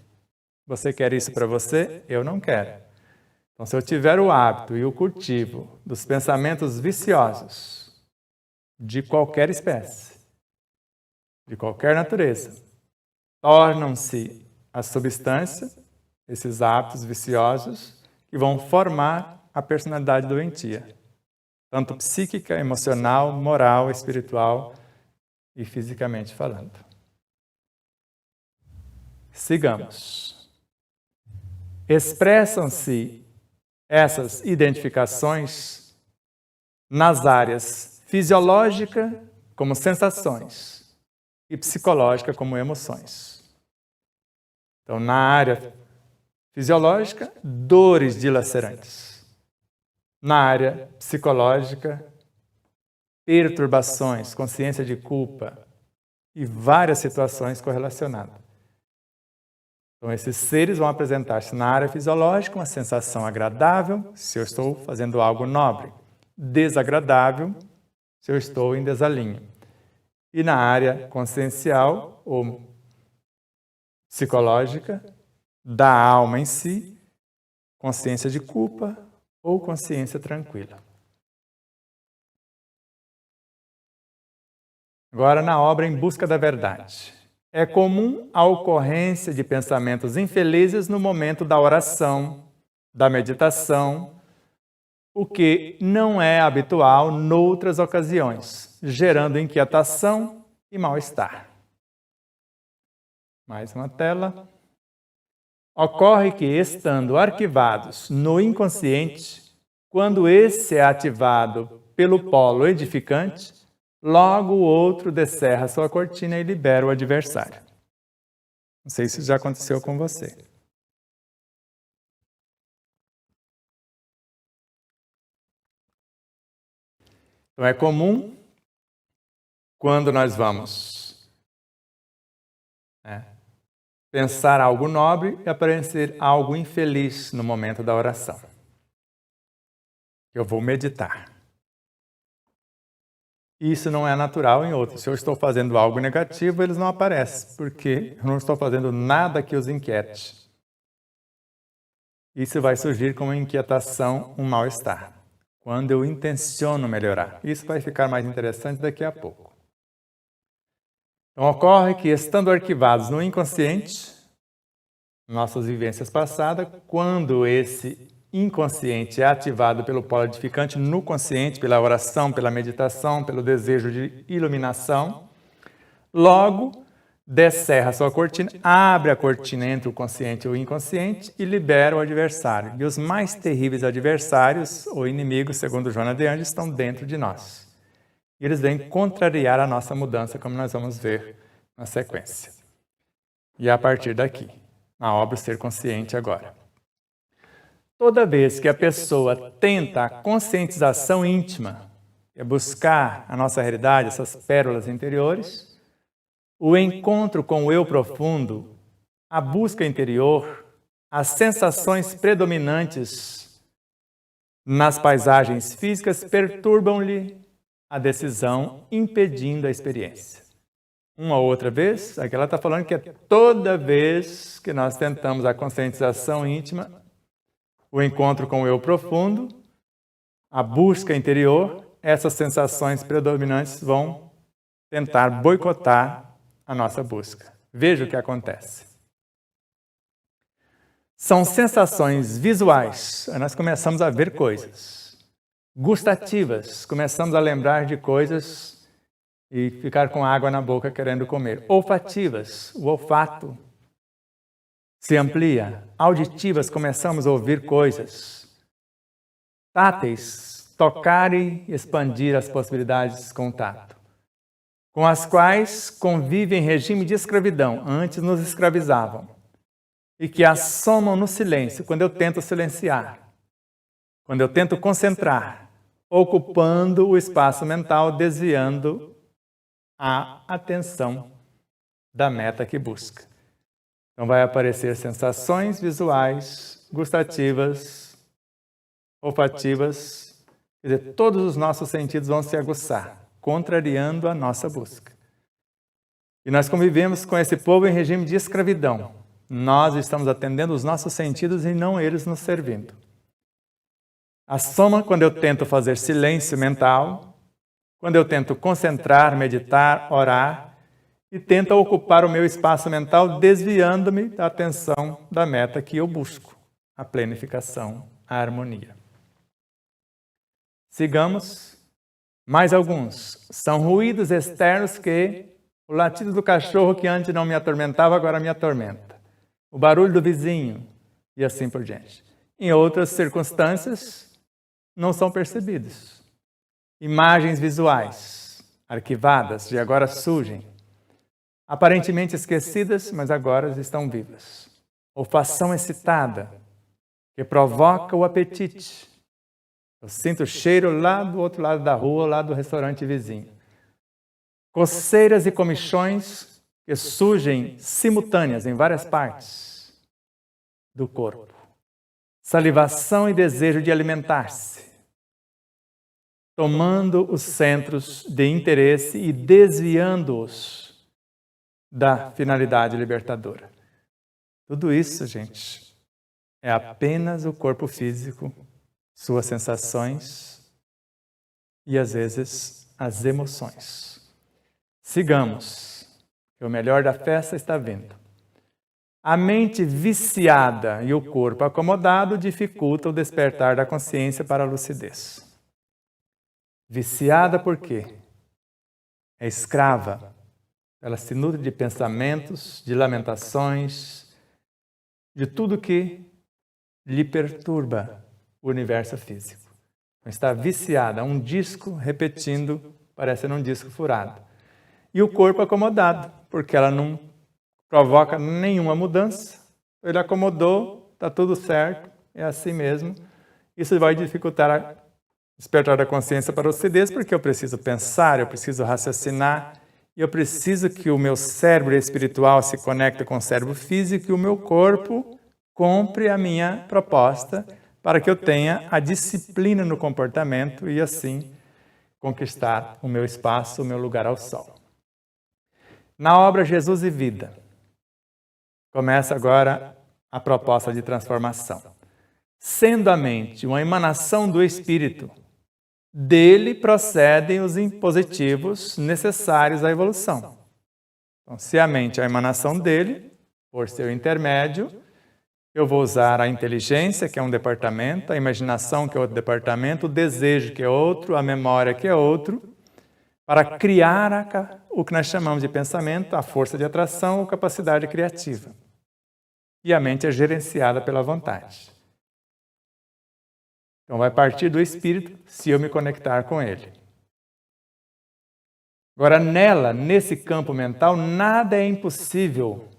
Você quer isso para você? Eu não quero. Então, se eu tiver o hábito e o cultivo dos pensamentos viciosos de qualquer espécie, de qualquer natureza, tornam-se a substância, esses hábitos viciosos, que vão formar a personalidade doentia, tanto psíquica, emocional, moral, espiritual e fisicamente falando. Sigamos. Expressam-se essas identificações nas áreas fisiológica, como sensações, e psicológica, como emoções. Então, na área fisiológica, dores dilacerantes. Na área psicológica, perturbações, consciência de culpa e várias situações correlacionadas. Então, esses seres vão apresentar-se na área fisiológica uma sensação agradável, se eu estou fazendo algo nobre, desagradável, se eu estou em desalinho. E na área consciencial ou psicológica, da alma em si, consciência de culpa ou consciência tranquila. Agora, na obra Em Busca da Verdade. É comum a ocorrência de pensamentos infelizes no momento da oração, da meditação, o que não é habitual noutras ocasiões, gerando inquietação e mal-estar. Mais uma tela. Ocorre que, estando arquivados no inconsciente, quando esse é ativado pelo polo edificante, logo o outro descerra sua cortina e libera o adversário. Não sei se já aconteceu com você. Então é comum, quando nós vamos pensar algo nobre e aparecer algo infeliz no momento da oração. Eu vou meditar. Isso não é natural em outros. Se eu estou fazendo algo negativo, eles não aparecem, porque eu não estou fazendo nada que os inquiete. Isso vai surgir como inquietação, um mal-estar, quando eu intenciono melhorar. Isso vai ficar mais interessante daqui a pouco. Então, ocorre que, estando arquivados no inconsciente, nossas vivências passadas, quando esse inconsciente é ativado pelo polo edificante no consciente, pela oração, pela meditação, pelo desejo de iluminação, logo descerra sua cortina, abre a cortina entre o consciente e o inconsciente e libera o adversário. E os mais terríveis adversários, ou inimigos, segundo Joana de Angelis, estão dentro de nós. E eles vêm contrariar a nossa mudança, como nós vamos ver na sequência. E a partir daqui, a obra Ser Consciente agora. Toda vez que a pessoa tenta a conscientização íntima, que é buscar a nossa realidade, essas pérolas interiores, o encontro com o eu profundo, a busca interior, as sensações predominantes nas paisagens físicas perturbam-lhe a decisão, impedindo a experiência. Uma outra vez, aqui ela está falando que é toda vez que nós tentamos a conscientização íntima, o encontro com o eu profundo, a busca interior, essas sensações predominantes vão tentar boicotar a nossa busca. Veja o que acontece. São sensações visuais, nós começamos a ver coisas. Gustativas, começamos a lembrar de coisas e ficar com água na boca querendo comer. Olfativas, o olfato se amplia. Auditivas, começamos a ouvir coisas. Táteis, tocar e expandir as possibilidades de contato, com as quais convive em regime de escravidão, antes nos escravizavam, e que assomam no silêncio, quando eu tento silenciar, quando eu tento concentrar, ocupando o espaço mental, desviando a atenção da meta que busca. Então vai aparecer sensações visuais, gustativas, olfativas, quer dizer, todos os nossos sentidos vão se aguçar, contrariando a nossa busca. E nós convivemos com esse povo em regime de escravidão. Nós estamos atendendo os nossos sentidos e não eles nos servindo. A soma, quando eu tento fazer silêncio mental, quando eu tento concentrar, meditar, orar, e tenta ocupar o meu espaço mental, desviando-me da atenção da meta que eu busco, a planificação, a harmonia. Sigamos. Mais alguns. São ruídos externos que o latido do cachorro que antes não me atormentava, agora me atormenta. O barulho do vizinho e assim por diante. Em outras circunstâncias, não são percebidos. Imagens visuais, arquivadas, e agora surgem. Aparentemente esquecidas, mas agora estão vivas. olfação excitada, que provoca o apetite. Eu sinto o cheiro lá do outro lado da rua, lá do restaurante vizinho. Coceiras e comichões que surgem simultâneas em várias partes do corpo. Salivação e desejo de alimentar-se, tomando os centros de interesse e desviando-os da finalidade libertadora. Tudo isso, gente, é apenas o corpo físico, suas sensações e, às vezes, as emoções. Sigamos, que o melhor da festa está vindo. A mente viciada e o corpo acomodado dificultam o despertar da consciência para a lucidez. Viciada por quê? É escrava. Ela se nutre de pensamentos, de lamentações, de tudo que lhe perturba o universo físico. Está viciada, um disco repetindo, parecendo um disco furado. E o corpo acomodado, porque ela não provoca nenhuma mudança. Ele acomodou, está tudo certo, é assim mesmo. Isso vai dificultar o despertar da consciência para a lucidez, porque eu preciso pensar, eu preciso raciocinar, e eu preciso que o meu cérebro espiritual se conecte com o cérebro físico e o meu corpo compre a minha proposta para que eu tenha a disciplina no comportamento e assim conquistar o meu espaço, o meu lugar ao sol. Na obra Jesus e Vida, começa agora a proposta de transformação. Sendo a mente uma emanação do Espírito, dele procedem os impositivos necessários à evolução. Então, se a mente é a emanação dele, por seu intermédio, eu vou usar a inteligência, que é um departamento, a imaginação, que é outro departamento, o desejo, que é outro, a memória, que é outro, para criar o que nós chamamos de pensamento, a força de atração ou capacidade criativa. E a mente é gerenciada pela vontade. Então vai partir do espírito se eu me conectar com ele. Agora nela, nesse campo mental, nada é impossível,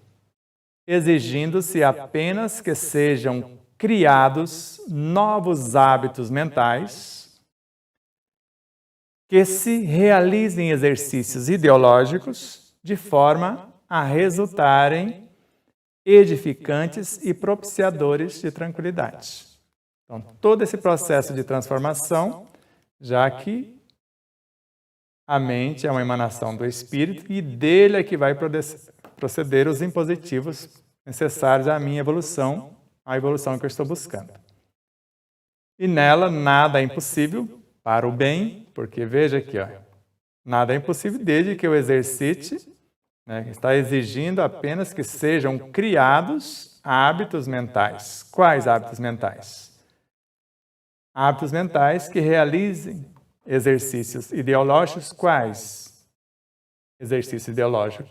exigindo-se apenas que sejam criados novos hábitos mentais, que se realizem exercícios ideológicos de forma a resultarem edificantes e propiciadores de tranquilidade. Então, todo esse processo de transformação, já que a mente é uma emanação do espírito e dele é que vai proceder os impositivos necessários à minha evolução, à evolução que eu estou buscando. E nela nada é impossível para o bem, porque veja aqui, ó, nada é impossível desde que eu exercite, né, está exigindo apenas que sejam criados hábitos mentais. Quais hábitos mentais? Hábitos mentais que realizem exercícios ideológicos. Quais exercícios ideológicos?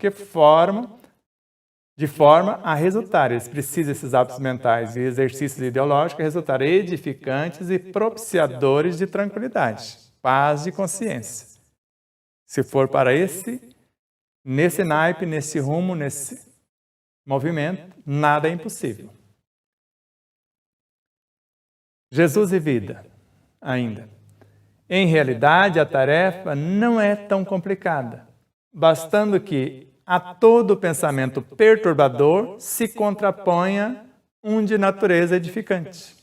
De forma a resultar, eles precisam esses hábitos mentais e exercícios ideológicos resultar edificantes e propiciadores de tranquilidade, paz de consciência. Se for para nesse naipe, nesse rumo, nesse movimento, nada é impossível. Jesus e Vida, ainda. Em realidade, a tarefa não é tão complicada, bastando que a todo pensamento perturbador se contraponha um de natureza edificante.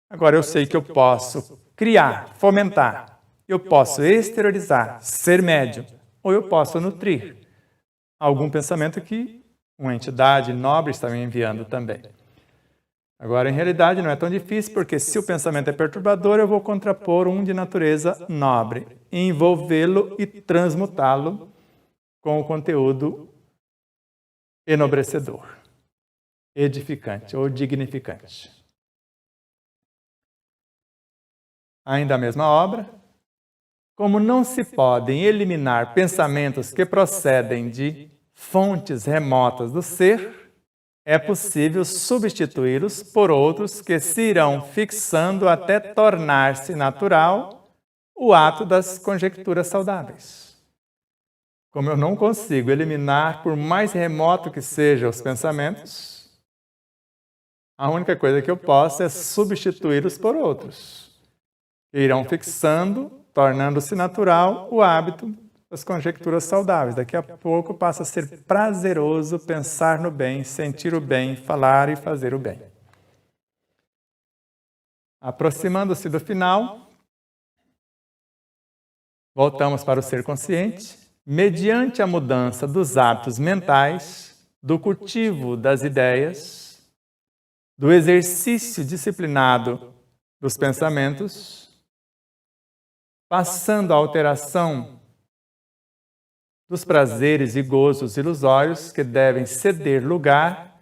Agora, eu sei que eu posso criar, fomentar, eu posso exteriorizar, ser médium, ou eu posso nutrir algum pensamento que uma entidade nobre está me enviando também. Agora, em realidade, não é tão difícil, porque se o pensamento é perturbador, eu vou contrapor um de natureza nobre, envolvê-lo e transmutá-lo com o conteúdo enobrecedor, edificante ou dignificante. Ainda a mesma obra. Como não se podem eliminar pensamentos que procedem de fontes remotas do ser, é possível substituí-los por outros que se irão fixando até tornar-se natural o ato das conjecturas saudáveis. Como eu não consigo eliminar, por mais remoto que sejam os pensamentos, A única coisa que eu posso é substituí-los por outros, que irão fixando, tornando-se natural o hábito das conjecturas saudáveis. Daqui a pouco passa a ser prazeroso pensar no bem, sentir o bem, falar e fazer o bem. Aproximando-se do final, voltamos para o ser consciente. Mediante a mudança dos hábitos mentais, do cultivo das ideias, do exercício disciplinado dos pensamentos, passando à alteração dos prazeres e gozos ilusórios que devem ceder lugar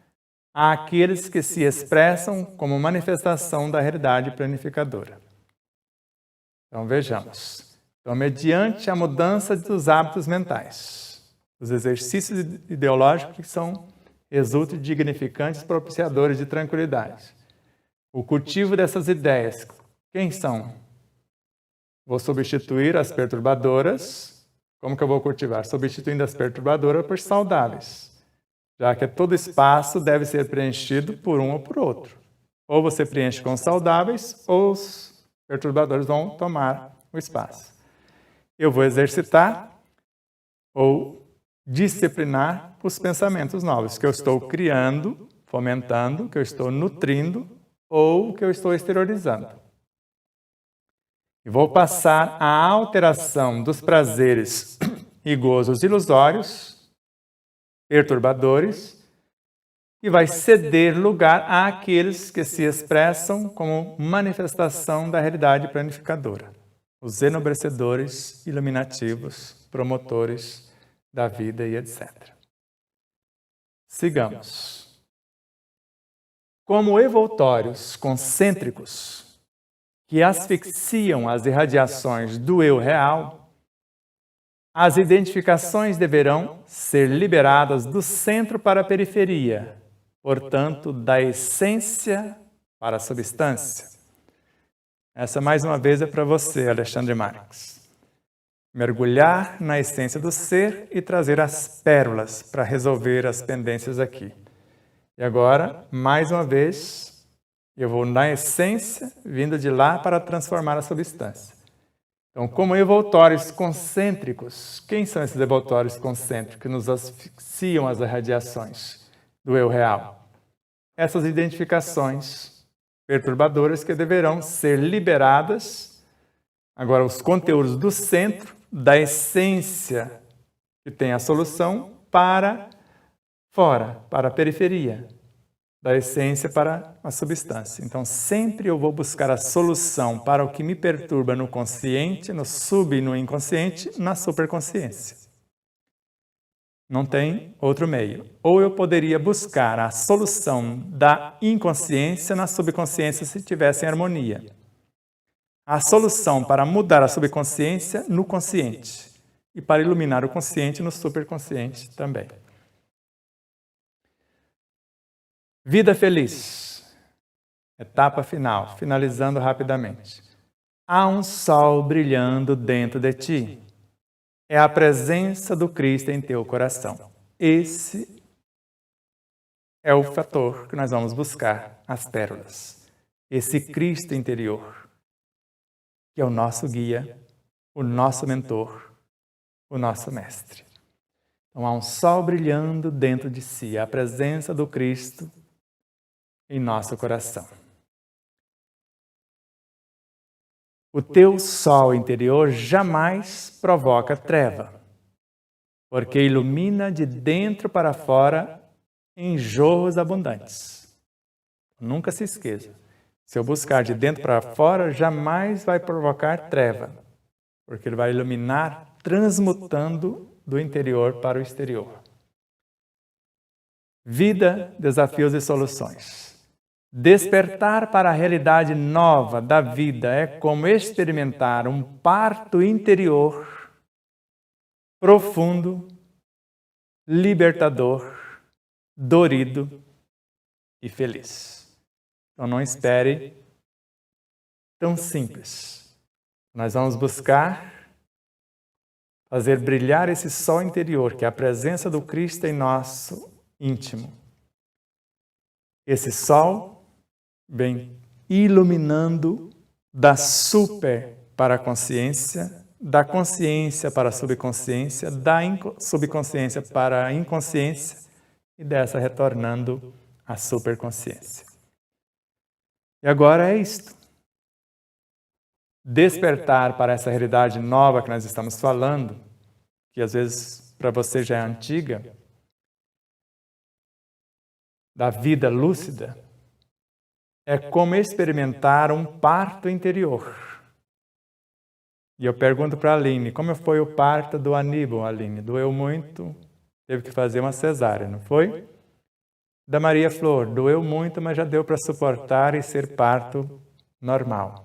àqueles que se expressam como manifestação da realidade planificadora. Então vejamos. Então, mediante a mudança dos hábitos mentais, os exercícios ideológicos que são resultam dignificantes, propiciadores de tranquilidade. O cultivo dessas ideias, quem são? Vou substituir as perturbadoras. Como que eu vou cultivar? Substituindo as perturbadoras por saudáveis, já que todo espaço deve ser preenchido por um ou por outro. Ou você preenche com saudáveis, ou os perturbadores vão tomar o espaço. Eu vou exercitar ou disciplinar os pensamentos novos que eu estou criando, fomentando, que eu estou nutrindo ou que eu estou exteriorizando. E vou passar a alteração dos prazeres e gozos ilusórios, perturbadores, e vai ceder lugar àqueles que se expressam como manifestação da realidade planificadora. Os enobrecedores, iluminativos, promotores da vida e etc. Sigamos. Como evoltórios concêntricos que asfixiam as irradiações do eu real, as identificações deverão ser liberadas do centro para a periferia, portanto, da essência para a substância. Essa, mais uma vez, é para você, Alexandre Marx. Mergulhar na essência do ser e trazer as pérolas para resolver as pendências aqui. E agora, mais uma vez, eu vou na essência, vindo de lá para transformar a substância. Então, como evoltórios concêntricos, quem são esses evoltórios concêntricos que nos asfixiam as radiações do eu real? Essas identificações perturbadoras que deverão ser liberadas, agora os conteúdos do centro, da essência que tem a solução, para fora, para a periferia, da essência para a substância. Então, sempre eu vou buscar a solução para o que me perturba no consciente, no sub e no inconsciente, na superconsciência. Não tem outro meio. Ou eu poderia buscar a solução da inconsciência na subconsciência se tivesse em harmonia. A solução para mudar a subconsciência no consciente. E para iluminar o consciente no superconsciente também. Vida feliz. Etapa final, finalizando rapidamente. Há um sol brilhando dentro de ti. É a presença do Cristo em teu coração. Esse é o fator que nós vamos buscar, as pérolas. Esse Cristo interior, que é o nosso guia, o nosso mentor, o nosso mestre. Então há um sol brilhando dentro de si, a presença do Cristo em nosso coração. O teu sol interior jamais provoca treva, porque ilumina de dentro para fora em jorros abundantes. Nunca se esqueça, se eu buscar de dentro para fora, jamais vai provocar treva, porque ele vai iluminar transmutando do interior para o exterior. Vida, desafios e soluções. Despertar para a realidade nova da vida é como experimentar um parto interior profundo, libertador, dorido e feliz. Então não espere tão simples. Nós vamos buscar fazer brilhar esse sol interior, que é a presença do Cristo em nosso íntimo. Esse sol vem iluminando da super para a consciência, da consciência para a subconsciência, da subconsciência para a inconsciência e dessa retornando à superconsciência. E agora é isto. Despertar para essa realidade nova que nós estamos falando, que às vezes para você já é antiga, da vida lúcida, é como experimentar um parto interior. E eu pergunto para a Aline, como foi o parto do Aníbal, Aline? Doeu muito, teve que fazer uma cesárea, não foi? Da Maria Flor, doeu muito, mas já deu para suportar e ser parto normal.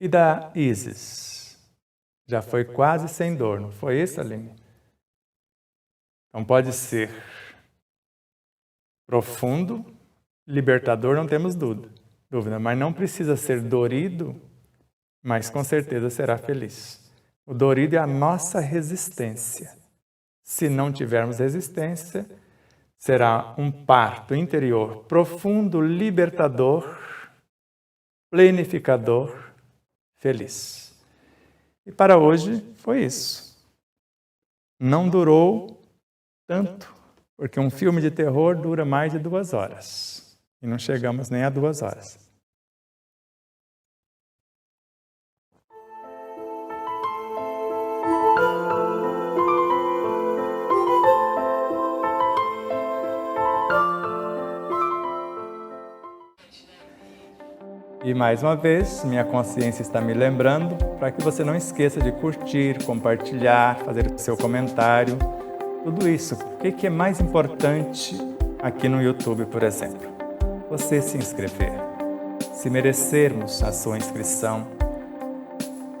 E da Isis? Já foi quase sem dor, não foi isso, Aline? Então pode ser profundo, libertador, não temos dúvida, mas não precisa ser dorido, mas com certeza será feliz. O dorido é a nossa resistência. Se não tivermos resistência, será um parto interior profundo, libertador, plenificador, feliz. E para hoje foi isso. Não durou tanto, porque um filme de terror dura mais de 2 horas. E não chegamos nem a 2 horas. E mais uma vez, minha consciência está me lembrando para que você não esqueça de curtir, compartilhar, fazer o seu comentário, tudo isso. O que é mais importante aqui no YouTube, por exemplo? Você se inscrever. Se merecermos a sua inscrição.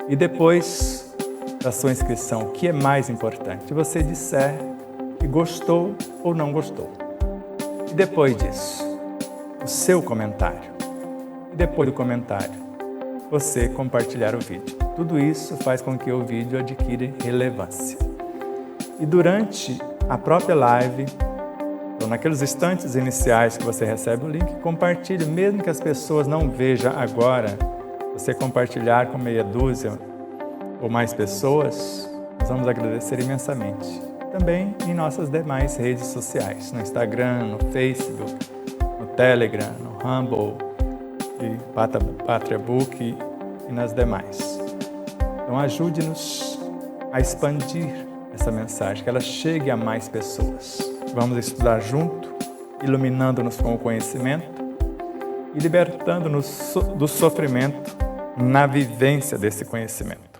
E depois da sua inscrição, o que é mais importante? Você disser que gostou ou não gostou. E depois disso, o seu comentário. E depois do comentário, você compartilhar o vídeo. Tudo isso faz com que o vídeo adquira relevância. E durante a própria live, ou naqueles instantes iniciais que você recebe o link, compartilhe, mesmo que as pessoas não vejam agora, você compartilhar com meia dúzia ou mais pessoas, nós vamos agradecer imensamente. Também em nossas demais redes sociais, no Instagram, no Facebook, no Telegram, no Rumble, e Patriabook e nas demais. Então ajude-nos a expandir essa mensagem, que ela chegue a mais pessoas. Vamos estudar junto, iluminando-nos com o conhecimento e libertando-nos do sofrimento na vivência desse conhecimento.